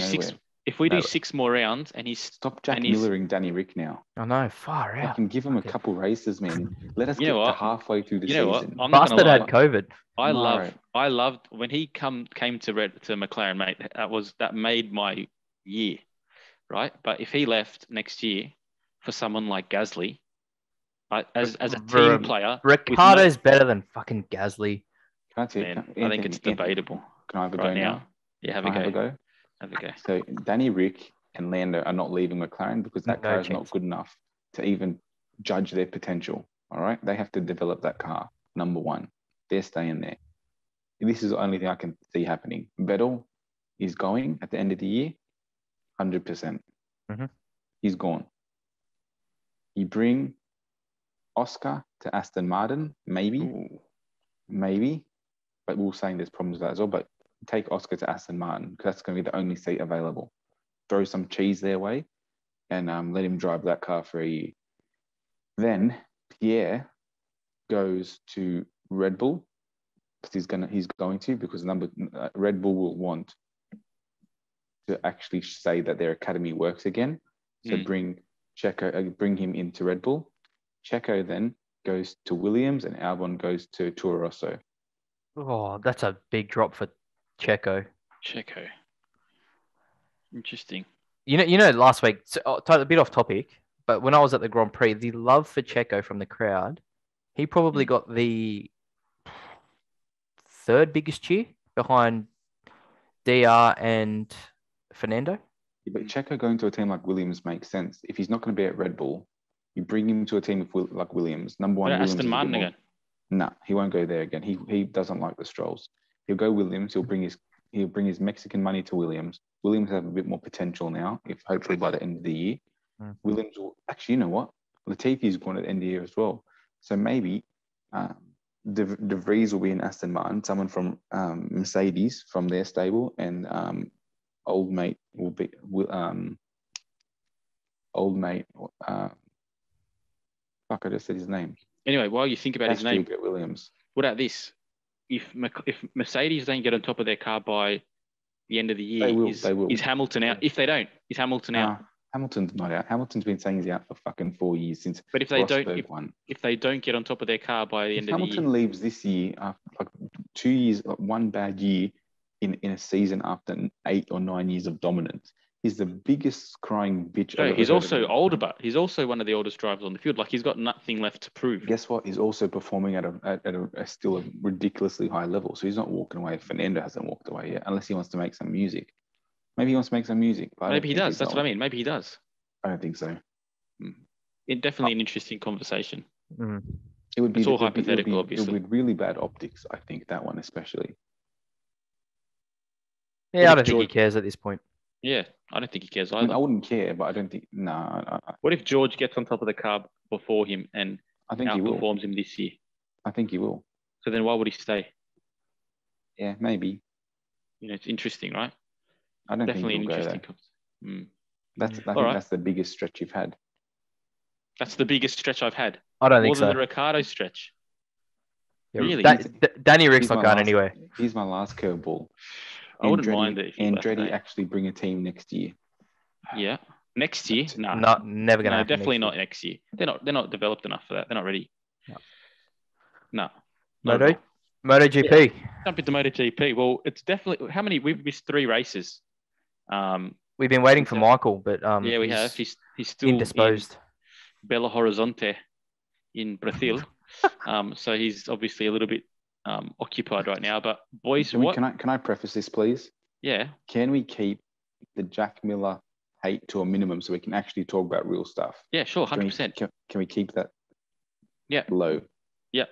6 more rounds and he's stop Jack Millering Danny Rick now. I know, far out. I can give him a couple races, man. Let us get to halfway through the season. Bastard had COVID. I loved when he came to McLaren, mate. That made my year, right? But if he left next year for someone like Gasly, as a team player, Ricciardo's better than fucking Gasly. I think it's debatable. Can I have a go now? Yeah, have a go. Have a go. So Danny Rick and Lando are not leaving McLaren because that car is not good enough to even judge their potential. All right, they have to develop that car. Number one, they're staying there. This is the only thing I can see happening. Vettel is going at the end of the year, 100%. Mm-hmm. He's gone. You bring Oscar to Aston Martin, maybe, but we're saying there's problems with that as well. But take Oscar to Aston Martin because that's going to be the only seat available. Throw some cheese their way and let him drive that car for a year. Then Pierre goes to Red Bull because he's going to because Red Bull will want to actually say that their academy works again. So bring him into Red Bull. Checo then goes to Williams and Albon goes to Toro Rosso. Oh, that's a big drop for Checo. Interesting. You know, last week, a bit off topic, but when I was at the Grand Prix, the love for Checo from the crowd, he probably got the 3rd biggest cheer behind DR and Fernando. Yeah, but Checo going to a team like Williams makes sense. If he's not going to be at Red Bull, you bring him to a team like Williams. Number one, Aston Martin again. No, he won't go there again. He doesn't like the Strolls. He'll go Williams. He'll bring his Mexican money to Williams. Williams have a bit more potential now. If hopefully by the end of the year, Williams will actually. You know what? Latifi is going at the end of the year as well. So maybe De Vries will be in Aston Martin. Someone from Mercedes from their stable, and old mate will be Fuck, I just said his name. Anyway, while you think about his name, Williams. What about this? If Mercedes don't get on top of their car by the end of the year, they will. Is Hamilton out? If they don't, is Hamilton out? Hamilton's not out. Hamilton's been saying he's out for fucking 4 years since. But if they if they don't get on top of their car by the end of the year, Hamilton leaves this year after like 2 years, like one bad year in a season after 8 or 9 years of dominance. He's the biggest crying bitch. No, he's also older, but he's also one of the oldest drivers on the field. Like he's got nothing left to prove. Guess what? He's also performing at a still a ridiculously high level. So he's not walking away. Fernando hasn't walked away yet, unless he wants to make some music. Maybe he wants to make some music. Maybe he does. That's what I mean. Maybe he does. I don't think so. It's definitely an interesting conversation. Mm. It would be. It's all hypothetical, obviously. It would be really bad optics. I think that one especially. Yeah, I don't think he cares at this point. Yeah, I don't think he cares either. I wouldn't care, but I don't think. No. What if George gets on top of the car before him and I think he outperforms him this year? I think he will. So then why would he stay? Yeah, maybe. It's interesting, right? I don't definitely think he'll an interesting. I think that's the biggest stretch you've had. That's the biggest stretch I've had. I don't think so. More than the Ricciardo stretch. Yeah, really? Danny Rick's not going anywhere. Here's my last curveball. I wouldn't mind it. Andretti actually bring a team next year. Yeah, next year? No, never going to happen. Definitely not next year. They're not developed enough for that. They're not ready. No. No. Not at all. MotoGP. Yeah, jump into MotoGP. Well, it's definitely how many? We've missed 3 races. We've been waiting for Michael, but yeah, we have. He's still indisposed. In Belo Horizonte in Brazil. So he's obviously a little bit occupied right now. But boys, can I preface this, please? Yeah. Can we keep the Jack Miller hate to a minimum so we can actually talk about real stuff? Yeah, sure, 100%. Can we keep that? Yeah. Low. Yeah.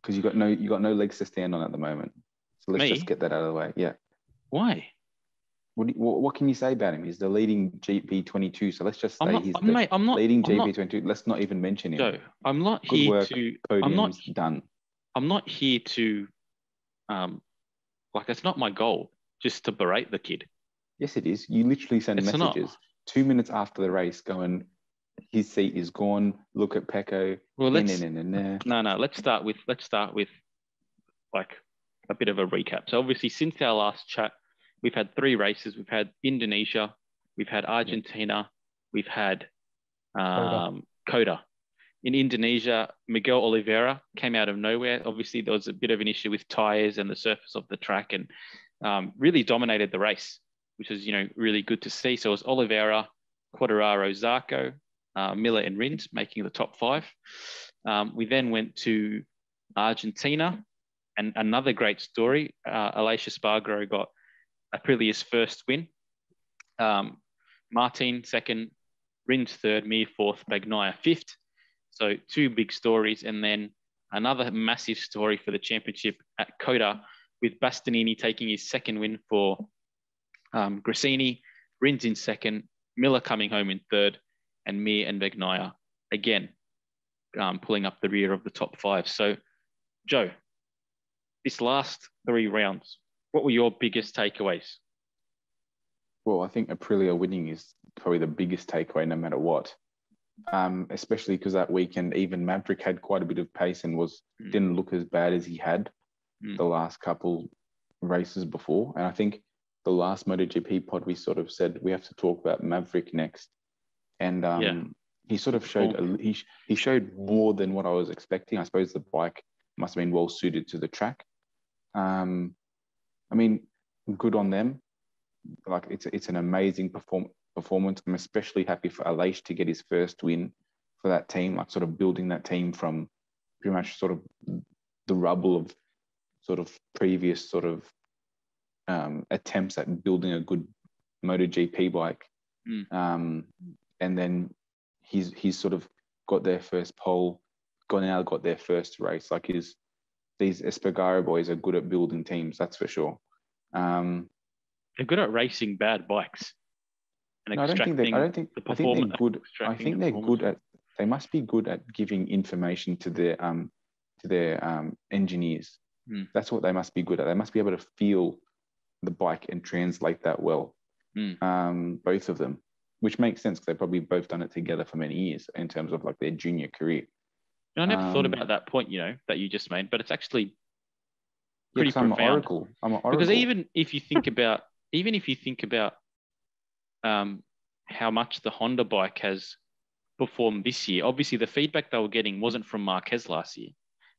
Because you got no legs to stand on at the moment. So let's just get that out of the way. Yeah. Why? What can you say about him? He's the leading GP22. So let's just say I'm not leading GP22. Let's not even mention him. Joe, I'm not Good here work, to. Podiums done. I'm not here to, it's not my goal just to berate the kid. Yes, it is. You literally send messages 2 minutes after the race going, his seat is gone. Look at Pecco. Well, let's start with like a bit of a recap. So obviously, since our last chat, we've had 3 races. We've had Indonesia, we've had Argentina, we've had Coda. In Indonesia, Miguel Oliveira came out of nowhere. Obviously, there was a bit of an issue with tyres and the surface of the track, and really dominated the race, which is really good to see. So it was Oliveira, Quartararo, Zarco, Miller, and Rins making the top 5. We then went to Argentina, and another great story. Aleix Espargaro got Aprilia's first win. Martin second, Rins third, Mir fourth, Bagnaia fifth. So 2 big stories, and then another massive story for the championship at Coda, with Bastianini taking his second win for Gresini, Rins in second, Miller coming home in third, and Mir and Bagnaia again pulling up the rear of the top 5. So, Joe, this last 3 rounds, what were your biggest takeaways? Well, I think Aprilia winning is probably the biggest takeaway no matter what. Especially because that weekend, even Maverick had quite a bit of pace and didn't look as bad as he had the last couple races before. And I think the last MotoGP pod, we sort of said we have to talk about Maverick next. And he sort of showed he showed more than what I was expecting. I suppose the bike must have been well suited to the track. I mean, good on them. Like it's an amazing performance. I'm especially happy for Aleix to get his first win for that team, like sort of building that team from pretty much sort of the rubble of sort of previous sort of attempts at building a good MotoGP bike. And then he's sort of got their first pole, got their first race. Like these Espargaro boys are good at building teams, that's for sure. They're good at racing bad bikes. And I think they're good. I think they're good at. They must be good at giving information to their engineers. That's what they must be good at. They must be able to feel the bike and translate that well. Both of them, which makes sense because they've probably both done it together for many years in terms of like their junior career. I never thought about that point, that you just made, but it's actually pretty profound. I'm an oracle. Because even if you think about how much the Honda bike has performed this year, obviously the feedback they were getting wasn't from Marquez last year.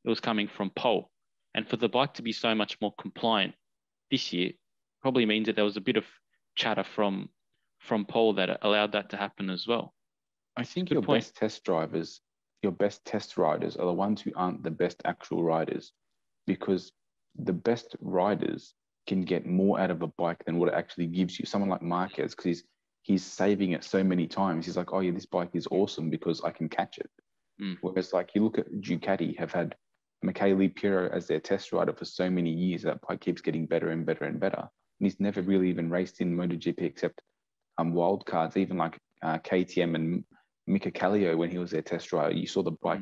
It was coming from Pole. And for the bike to be so much more compliant this year probably means that there was a bit of chatter from Pole that allowed that to happen as well. I think your best test riders are the ones who aren't the best actual riders, because the best riders can get more out of a bike than what it actually gives you. Someone like Marquez, because he's saving it so many times. He's like, oh yeah, this bike is awesome because I can catch it. Whereas like you look at Ducati, have had Michele Pirro as their test rider for so many years. That bike keeps getting better and better and better. And he's never really even raced in MotoGP except wild cards. Even like KTM and Mika Kallio, when he was their test rider, you saw the bike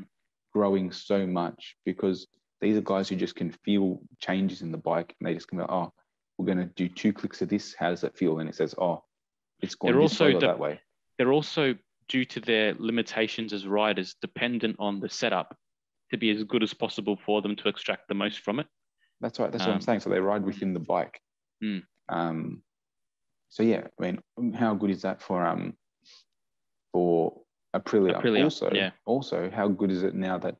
growing so much because these are guys who just can feel changes in the bike, and they just can go, oh, we're going to do 2 clicks of this. How does that feel? And it says, oh, it's going that way. They're also, due to their limitations as riders, dependent on the setup to be as good as possible for them to extract the most from it. That's right. That's what I'm saying. So they ride within the bike. So yeah, I mean, how good is that for Aprilia? Also, how good is it now that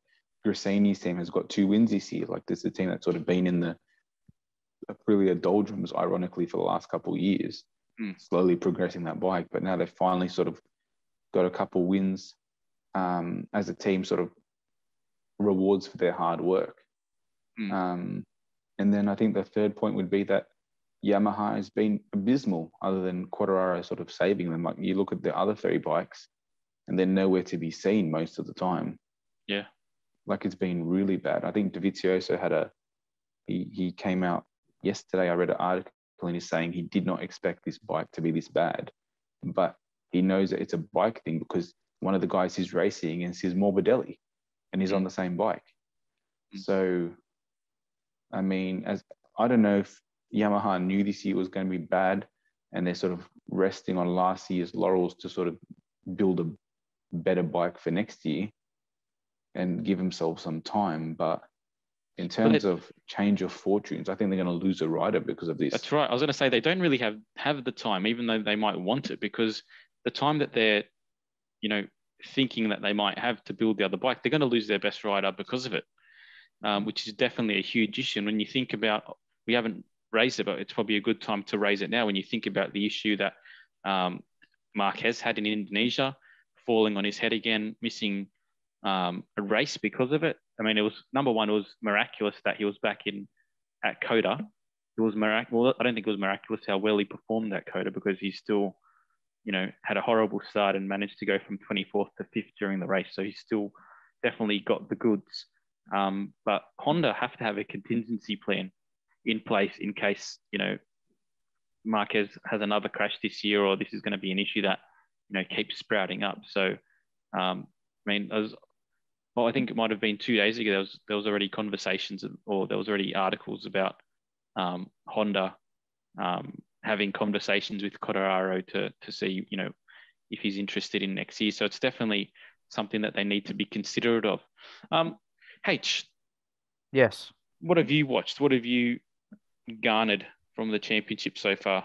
Grassini's team has got 2 wins this year. Like, this is a team that's sort of been in the really a doldrums, ironically, for the last couple of years, slowly progressing that bike. But now they've finally sort of got a couple of wins as a team, sort of rewards for their hard work. And then I think the third point would be that Yamaha has been abysmal, other than Quartararo sort of saving them. Like, you look at the other 3 bikes and they're nowhere to be seen most of the time. Yeah. Like, it's been really bad. I think Dovizioso he came out yesterday. I read an article and he's saying he did not expect this bike to be this bad, but he knows that it's a bike thing because one of the guys he's racing is Morbidelli and he's on the same bike. So, I mean, I don't know if Yamaha knew this year was going to be bad and they're sort of resting on last year's laurels to sort of build a better bike for next year and give themselves some time. But in terms of change of fortunes, I think they're going to lose a rider because of this. That's right. I was going to say they don't really have the time, even though they might want it, because the time that they're, thinking that they might have to build the other bike, they're going to lose their best rider because of it, which is definitely a huge issue. And when you think about, we haven't raised it, but it's probably a good time to raise it now. When you think about the issue that Marquez had in Indonesia, falling on his head again, missing a race because of it. I mean, it was, number one, it was miraculous that he was back at Coda. It was miraculous. I don't think it was miraculous how well he performed at Coda, because he still, had a horrible start and managed to go from 24th to 5th during the race. So he still definitely got the goods. But Honda have to have a contingency plan in place in case, Marquez has another crash this year, or this is going to be an issue that, keeps sprouting up. So, I think it might have been 2 days ago, there was already conversations, or there was already articles about Honda having conversations with Quartararo to see, if he's interested in next year. So it's definitely something that they need to be considerate of. H. Yes. What have you watched? What have you garnered from the championship so far?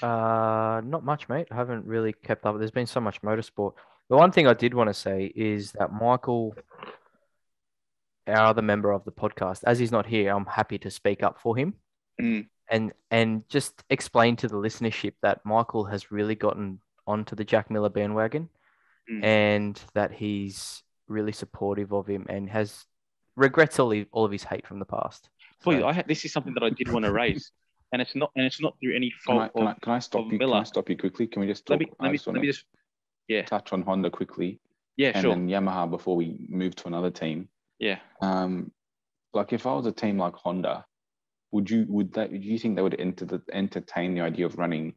Not much, mate. I haven't really kept up. There's been so much motorsport. The one thing I did want to say is that Michael, our other member of the podcast, as he's not here, I'm happy to speak up for him and just explain to the listenership that Michael has really gotten onto the Jack Miller bandwagon and that he's really supportive of him and regrets all of his hate from the past. Please, this is something that I did want to raise, and it's not through any fault. Can I stop you? Can I stop you quickly? Can we just talk? Let me just touch on Honda quickly. Yeah, and sure. then Yamaha before we move to another team. Yeah. Like, if I was a team like Honda, do you think they would entertain the idea of running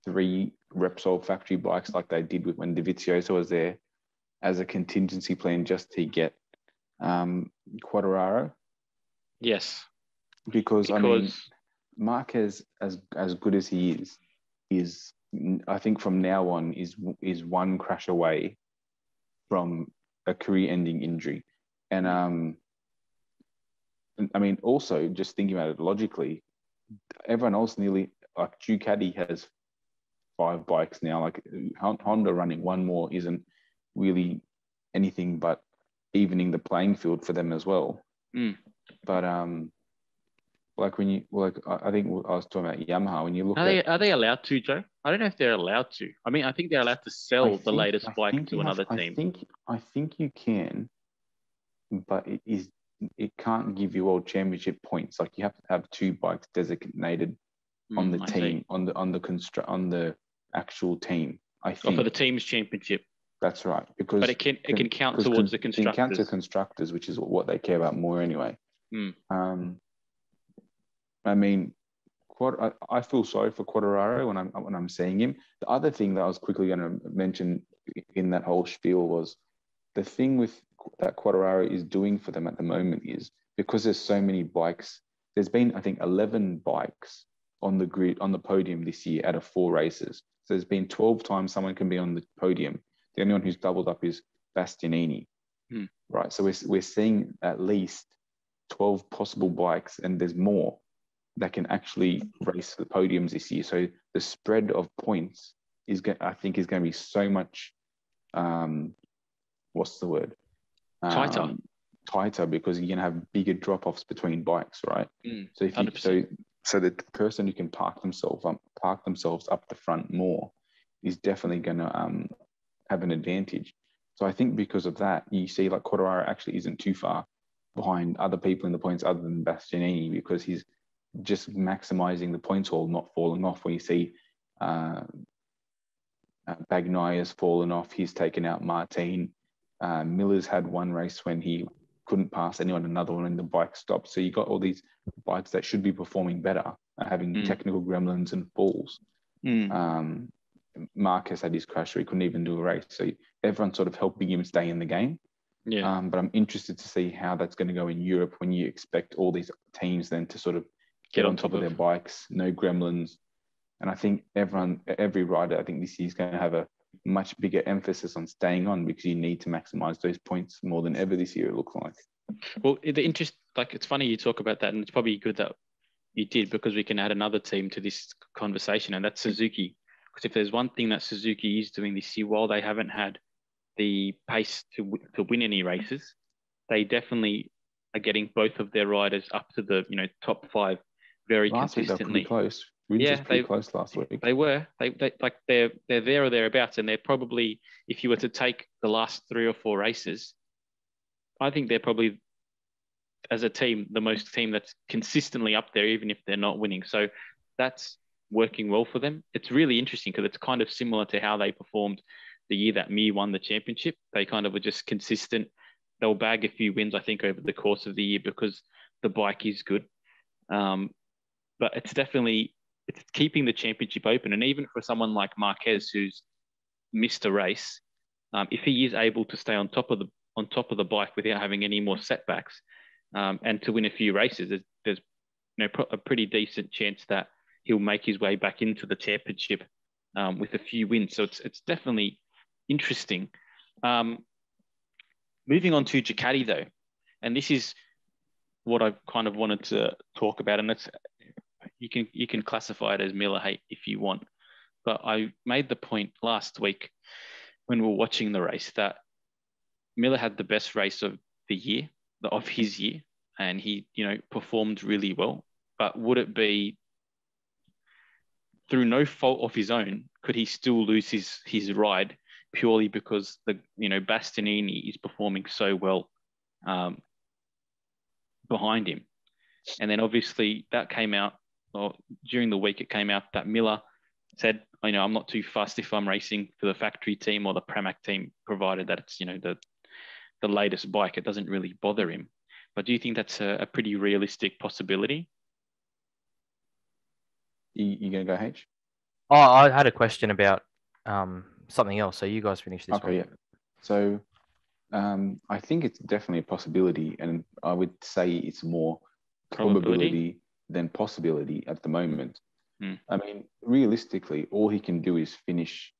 3 Repsol factory bikes like they did when Dovizioso was there as a contingency plan just to get Quartararo? Yes. Because I mean, Marquez, as good as he is I think from now on is one crash away from a career-ending injury. And I mean, also just thinking about it logically, everyone else nearly, like Ducati has 5 bikes now. Like, Honda running one more isn't really anything but evening the playing field for them as well. But like I think I was talking about Yamaha. When you look are they allowed to, Joe? I don't know if they're allowed to. I mean, I think they're allowed to sell the latest bike to another team. I think you can, but it can't give you world championship points. Like, you have to have 2 bikes designated on the team, on the actual team. I think for the team's championship. That's right, but it can count towards the constructors. It can count to constructors, which is what they care about more anyway. I mean, I feel sorry for Quartararo when I'm seeing him. The other thing that I was quickly going to mention in that whole spiel was the thing with that Quartararo is doing for them at the moment is, because there's so many bikes. There's been, I think, 11 bikes on the grid, on the podium this year out of 4 races. So there's been 12 times someone can be on the podium. The only one who's doubled up is Bastianini, right? So we're seeing at least 12 possible bikes, and there's more that can actually race the podiums this year. So the spread of points I think is going to be so much, what's the word? Tighter. tighter because you're gonna have bigger drop-offs between bikes, right? So if you 100%. so the person who can park themselves up the front more is definitely gonna have an advantage. So I think because of that, you see like Quartararo actually isn't too far behind other people in the points other than Bastianini, because he's just maximizing the points haul, not falling off. When you see Bagnaia's fallen off, he's taken out Martin. Miller's had one race when he couldn't pass anyone, another one, and the bike stopped. So you got all these bikes that should be performing better, having technical gremlins and falls. Marquez had his crash where he couldn't even do a race. So everyone's sort of helping him stay in the game. Yeah. But I'm interested to see how that's going to go in Europe when you expect all these teams then to sort of get on top of their bikes, no gremlins. And I think every rider, I think this year is going to have a much bigger emphasis on staying on, because you need to maximize those points more than ever this year, it looks like. Well, it's funny you talk about that, and it's probably good that you did, because we can add another team to this conversation, and that's Suzuki. Because if there's one thing that Suzuki is doing this year, while they haven't had the pace to win any races, they definitely are getting both of their riders up to the top 5 very last consistently. Week they were pretty close. Rins was pretty close last week. They were. They're there or thereabouts, and they're probably, if you were to take the last 3 or 4 races, I think they're probably, as a team, the most team that's consistently up there, even if they're not winning. So that's working well for them. It's really interesting because it's kind of similar to how they performed the year that Mir won the championship. They kind of were just consistent. They'll bag a few wins, I think, over the course of the year because the bike is good. But it's keeping the championship open. And even for someone like Marquez, who's missed a race, if he is able to stay on top of the bike without having any more setbacks, and to win a few races, there's a pretty decent chance that he'll make his way back into the championship with a few wins. So it's definitely interesting. Moving on to Ducati though, and this is what I kind of wanted to talk about, and it's you can classify it as Miller hate if you want, but I made the point last week when we were watching the race that Miller had the best race of his year, and he performed really well. But would it be through no fault of his own? Could he still lose his ride purely because Bastianini is performing so well behind him? And then obviously that came out, or during the week it came out that Miller said, I'm not too fussed if I'm racing for the factory team or the Pramac team, provided that it's the latest bike. It doesn't really bother him. But do you think that's a pretty realistic possibility? You going to go, H? Oh, I had a question about something else. So you guys finish this one. Yeah. So I think it's definitely a possibility, and I would say it's more probability than possibility at the moment. I mean, realistically, all he can do is finish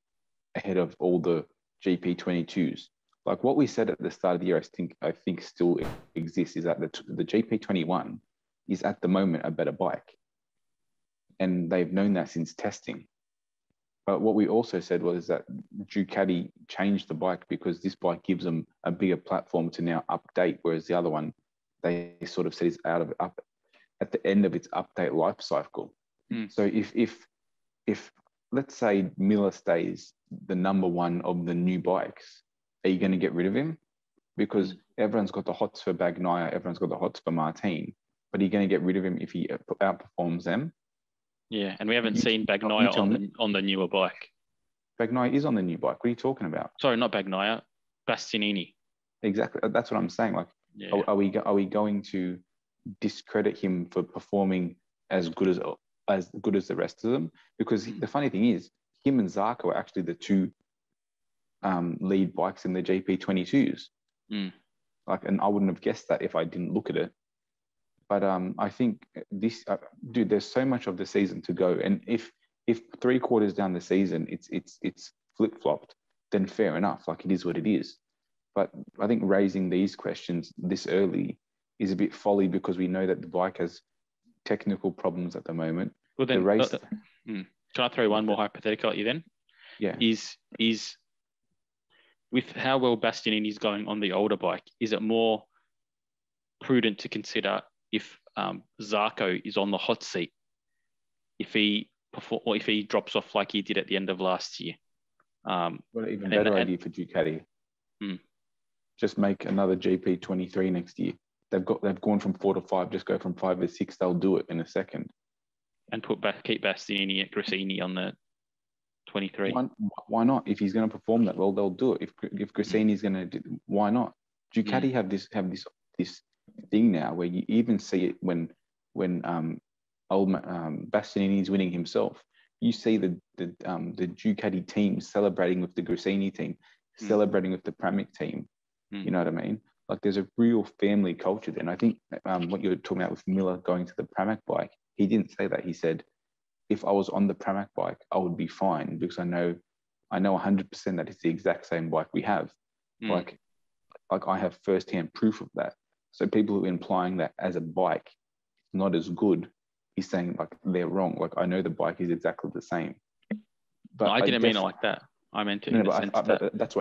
ahead of all the GP22s. Like what we said at the start of the year, I think still exists, is that the GP21 is at the moment a better bike. And they've known that since testing. But what we also said was that Ducati changed the bike because this bike gives them a bigger platform to now update, whereas the other one, they sort of said is up at the end of its update life cycle. So if let's say Miller stays the number one of the new bikes, are you going to get rid of him? Because everyone's got the hots for Bagnaia, everyone's got the hots for Martin, but are you going to get rid of him if he outperforms them? Yeah, and we haven't seen Bagnaia on the newer bike. Bagnaia is on the new bike. What are you talking about? Sorry, not Bagnaia, Bastianini. Exactly. That's what I'm saying. Like, are we going to discredit him for performing as good as the rest of them? Because the funny thing is, him and Zarco are actually the two lead bikes in the GP22s. Like, and I wouldn't have guessed that if I didn't look at it. But I think this, dude, there's so much of the season to go, and if 3/4 down the season it's flip flopped, then fair enough. Like, it is what it is. But I think raising these questions this early is a bit folly, because we know that the bike has technical problems at the moment. Well, then, can I throw one more hypothetical at you then? Yeah. Is with how well Bastianini is going on the older bike, is it more prudent to consider if Zarco is on the hot seat, if he drops off like he did at the end of last year. Well, even better idea for Ducati. Just make another GP23 next year. They've gone from 4 to 5. Just go from 5 to 6. They'll do it in a second. And keep Bastianini at Grassini on the 23. Why not? If he's going to perform that well, they'll do it. If Grassini's going to do, why not? Ducati have this thing now where you even see it when Bastianini's winning himself. You see the Ducati team celebrating with the Grassini team, celebrating with the Pramac team. You know what I mean? Like there's a real family culture there. And I think what you were talking about with Miller going to the Pramac bike, he didn't say that. He said, if I was on the Pramac bike, I would be fine because I know 100% that it's the exact same bike we have. Like I have firsthand proof of that. So people who are implying that as a bike, it's not as good, he's saying like they're wrong. Like I know the bike is exactly the same. But I didn't mean it like that. I meant it in the sense that that's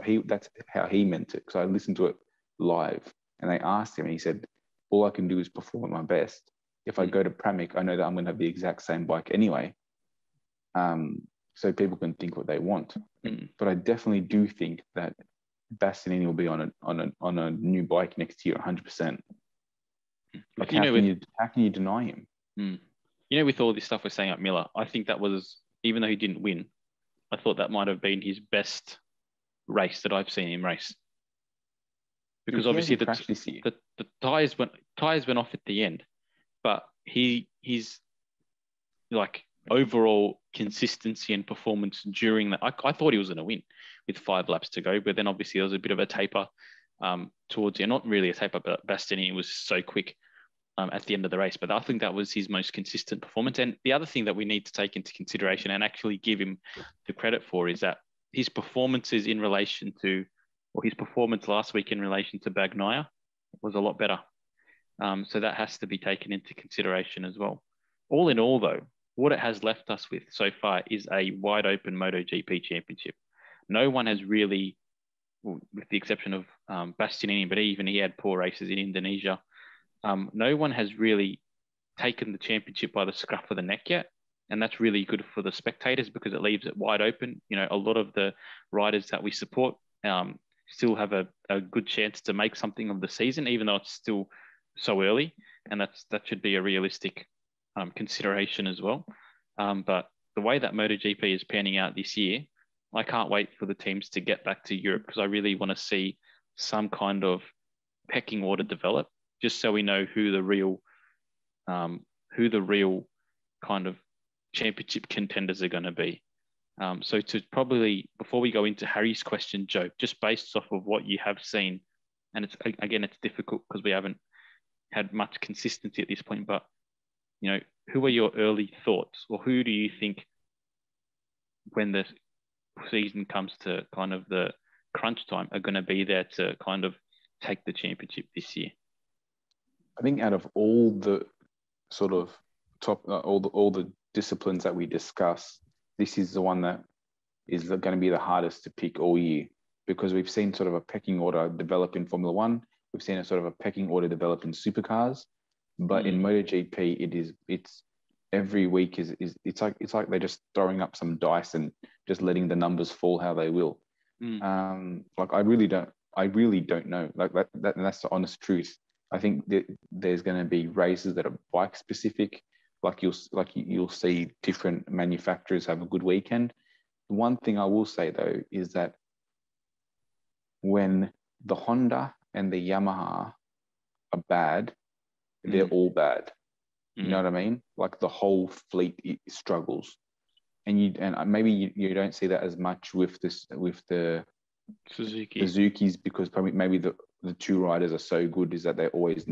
how he meant it. Because I listened to it live, and they asked him, and he said, "All I can do is perform at my best. If I go to Pramac, I know that I'm going to have the exact same bike anyway. So people can think what they want. But I definitely do think that Bastianini will be on a new bike next year, 100%. Like how can you deny him? You know, with all this stuff we're saying at Miller, I think that was, even though he didn't win, I thought that might have been his best race that I've seen him race. Because obviously the tires went off at the end, but he's like overall consistency and performance during that. I thought he was going to win with 5 laps to go, but then obviously there was a bit of a taper towards the end. Not really a taper, but Bastianini was so quick at the end of the race. But I think that was his most consistent performance. And the other thing that we need to take into consideration and actually give him the credit for is that his performances in relation to, or his performance last week in relation to Bagnaia was a lot better. So that has to be taken into consideration as well. All in all, though, what it has left us with so far is a wide open MotoGP championship. No one has really, well, with the exception of Bastianini, but even he had poor races in Indonesia. No one has really taken the championship by the scruff of the neck yet. And that's really good for the spectators because it leaves it wide open. You know, a lot of the riders that we support still have a good chance to make something of the season, even though it's still so early. And that should be a realistic consideration as well. But the way that MotoGP is panning out this year, I can't wait for the teams to get back to Europe because I really want to see some kind of pecking order develop, just so we know who the real kind of championship contenders are going to be. So to probably, before we go into Harry's question, Joe, just based off of what you have seen, and it's difficult because we haven't had much consistency at this point, but you know, who are your early thoughts, or who do you think when the season comes to kind of the crunch time are going to be there to kind of take the championship this year? I think out of all the sort of top, all the disciplines that we discuss, this is the one that is going to be the hardest to pick all year because we've seen sort of a pecking order develop in Formula One. We've seen a sort of a pecking order develop in supercars, but in MotoGP, it's every week it's like they're just throwing up some dice and just letting the numbers fall how they will. Like I really don't know. Like that's the honest truth. I think that there's going to be races that are bike specific. Like you'll see different manufacturers have a good weekend. The one thing I will say though is that when the Honda and the Yamaha are bad, they're all bad. You know what I mean? Like the whole fleet struggles, and maybe you don't see that as much with the Suzuki's because probably maybe the two riders are so good is that they're always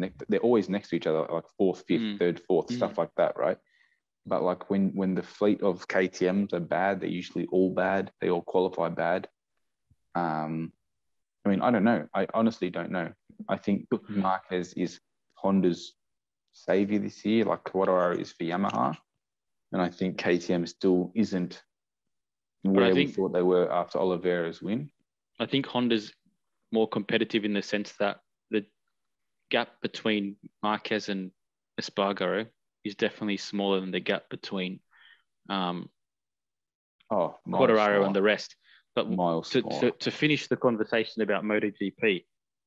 next to each other, like fourth, fifth, third, fourth, stuff like that, right? But like when the fleet of KTMs are bad, they're usually all bad. They all qualify bad. I mean, I don't know. I honestly don't know. I think Marquez is Honda's savior this year, like Quartararo is for Yamaha, and I think KTM still isn't where we thought they were after Oliveira's win. I think Honda's more competitive in the sense that gap between Marquez and Espargaro is definitely smaller than the gap between Miles Quartararo smaller. and the rest. But Miles smaller. to finish the conversation about MotoGP,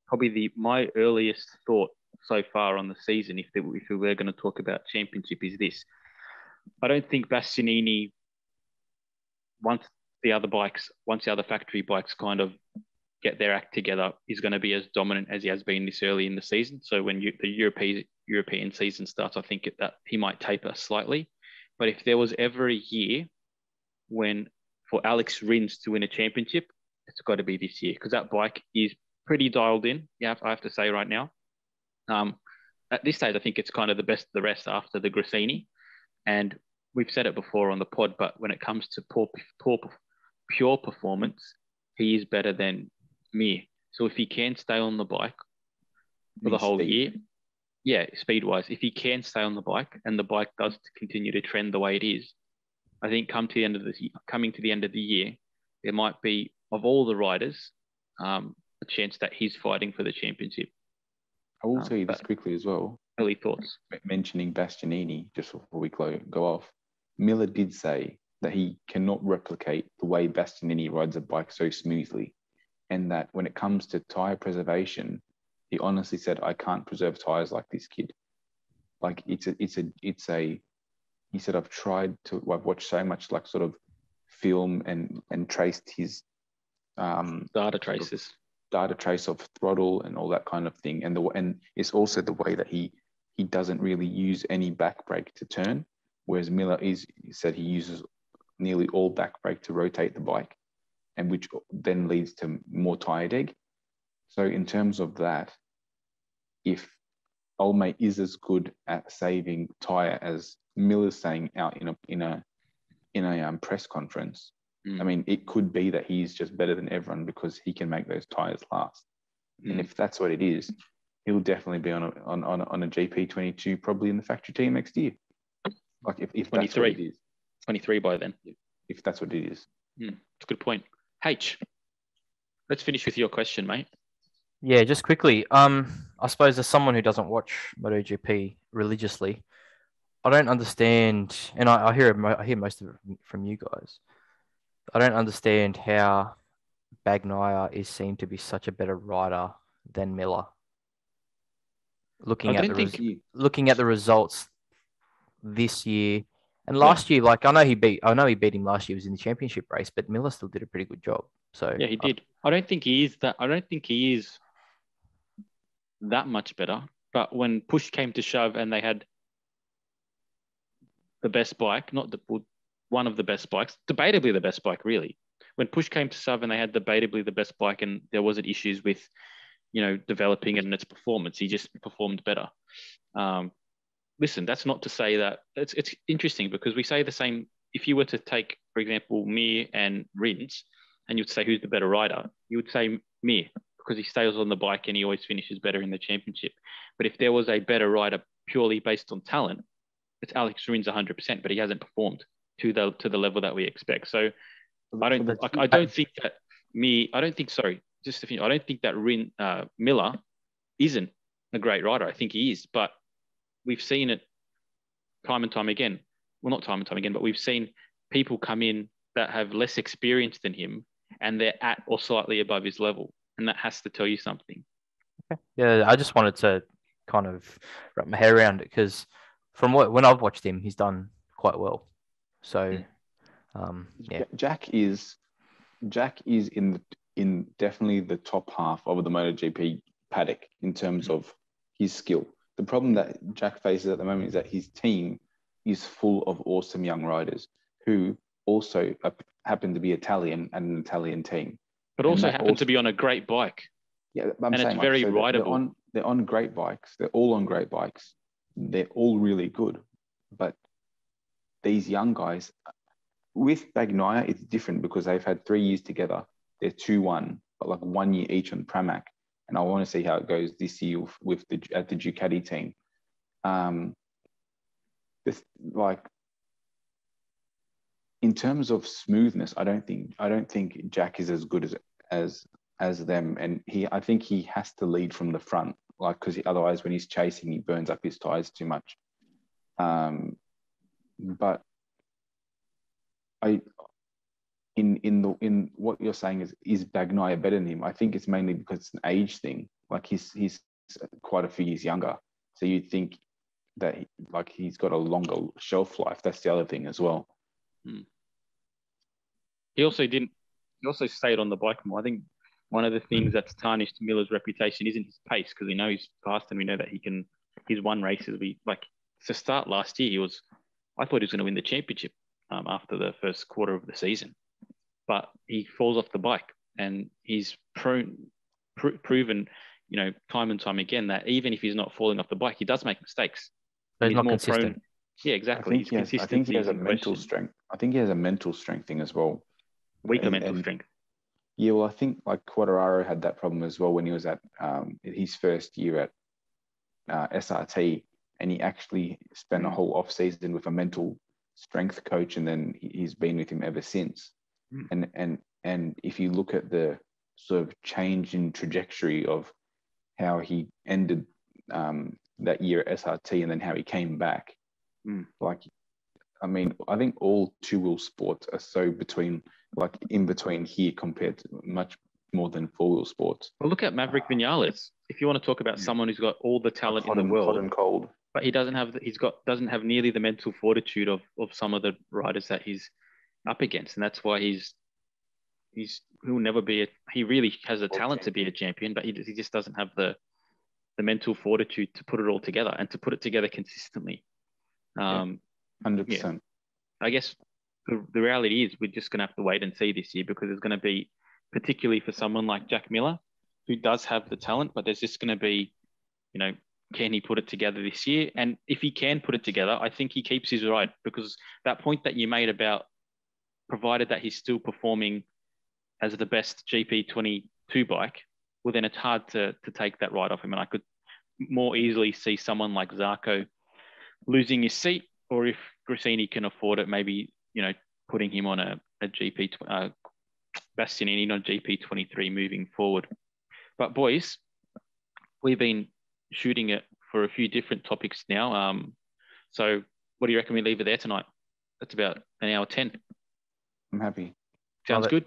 probably my earliest thought so far on the season, if we were going to talk about championship, is this. I don't think Bastianini, once the other factory bikes kind of get their act together, is going to be as dominant as he has been this early in the season. So when the European season starts, I think that he might taper slightly. But if there was ever a year when for Alex Rins to win a championship, it's got to be this year, because that bike is pretty dialed in. Yeah, I have to say right now. At this stage, I think it's kind of the best of the rest after the Grassini. And we've said it before on the pod, but when it comes to pure performance, he is better than Mir. So if he can stay on the bike for the whole year, speed-wise, if he can stay on the bike and the bike does continue to trend the way it is, I think coming to the end of the year, there might be, of all the riders, a chance that he's fighting for the championship. I will tell you this quickly as well. Early thoughts. Mentioning Bastianini, just before we go off, Miller did say that he cannot replicate the way Bastianini rides a bike so smoothly, and that when it comes to tyre preservation, he honestly said, I can't preserve tyres like this kid. Like he said, I've watched so much like sort of film and traced his data trace of throttle and all that kind of thing. And it's also the way that he doesn't really use any back brake to turn, whereas Miller he said he uses nearly all back brake to rotate the bike, and which then leads to more tire deg. So in terms of that, if Olmay is as good at saving tire as Miller's saying out in a press conference, I mean, it could be that he's just better than everyone because he can make those tires last. And if that's what it is, he'll definitely be on a GP22, probably in the factory team next year. Like if that's what it is. 23 by then. If that's what it is. It's a good point. H, let's finish with your question, mate. Yeah, just quickly. I suppose as someone who doesn't watch MotoGP religiously, I don't understand, and I hear most of it from you guys. I don't understand how Bagnaia is seen to be such a better rider than Miller. Looking at the results this year and last year, like I know he beat him last year. He was in the championship race, but Miller still did a pretty good job. So yeah, he did. I don't think he is that much better. But when push came to shove and they had the best bike, one of the best bikes, debatably the best bike, really. When push came to shove and they had debatably the best bike and there wasn't issues with, developing it and its performance, he just performed better. Listen, that's not to say that it's interesting because we say the same. If you were to take, for example, Mir and Rins, and you'd say who's the better rider, you would say Mir because he stays on the bike and he always finishes better in the championship. But if there was a better rider purely based on talent, it's Alex Rins 100%, but he hasn't performed to the level that we expect. So I don't think that Miller isn't a great rider. I think he is, but we've seen it time and time again. Well, not time and time again, but we've seen people come in that have less experience than him and they're at or slightly above his level. And that has to tell you something. Okay. Yeah, I just wanted to kind of wrap my head around it because when I've watched him, he's done quite well. So, yeah. Jack is in definitely the top half of the MotoGP paddock in terms of his skill. The problem that Jack faces at the moment is that his team is full of awesome young riders who also happen to be Italian and an Italian team. But also happen to be on a great bike. Yeah, it's very rideable. They're on great bikes. They're all on great bikes. They're all really good. But these young guys, with Bagnaia, it's different because they've had 3 years together. They're 2-1, but like 1 year each on Pramac. And I want to see how it goes this year at the Ducati team. In terms of smoothness, I don't think Jack is as good as them, and I think he has to lead from the front. like, because otherwise when he's chasing, he burns up his tires too much. But in what you're saying is Bagnaia better than him? I think it's mainly because it's an age thing. Like he's quite a few years younger, so you'd think that he's got a longer shelf life. That's the other thing as well. He also stayed on the bike more. I think one of the things that's tarnished Miller's reputation isn't his pace, because we know he's fast and we know that he's won races. To start last year, I thought he was going to win the championship after the first quarter of the season, but he falls off the bike, and he's proven, time and time again that even if he's not falling off the bike, he does make mistakes. But he's not consistent. Yeah, exactly. I think he has a mental strength. I think he has a mental strength thing as well. Weaker mental strength. Yeah, well, I think like Quartararo had that problem as well when he was at his first year at SRT, and he actually spent a whole off season with a mental strength coach, and then he's been with him ever since. And if you look at the sort of change in trajectory of how he ended that year at SRT and then how he came back, I think all two-wheel sports are so in between here compared to much more than four-wheel sports. Well, look at Maverick Vinales. If you want to talk about someone who's got all the talent in the world, hot and cold, but he doesn't have nearly the mental fortitude of some of the riders that he's up against, and that's why he'll never be he really has a talent to be a champion, but he just doesn't have the mental fortitude to put it all together and to put it together consistently. 100%. I guess the reality is we're just going to have to wait and see this year, because there's going to be, particularly for someone like Jack Miller, who does have the talent, but there's just going to be, can he put it together this year? And if he can put it together, I think he keeps his ride, because that point that you made about, provided that he's still performing as the best GP22 bike, well, then it's hard to take that ride off him. And I could more easily see someone like Zarco losing his seat, or if Grassini can afford it, maybe, putting him on a Bastianini on GP23 moving forward. But boys, we've been shooting it for a few different topics now. So what do you reckon we leave it there tonight? That's about an hour 10. I'm happy. Sounds good.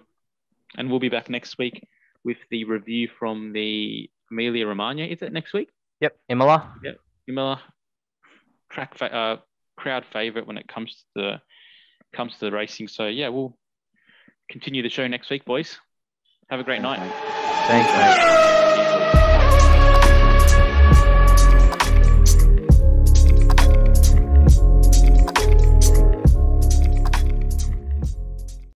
And we'll be back next week with the review from the Emilia Romagna. Is it next week? Yep, Imola. Yep, Imola. Crowd favorite when it comes to the racing. So yeah, we'll continue the show next week, boys. Have a great night. Thanks, mate.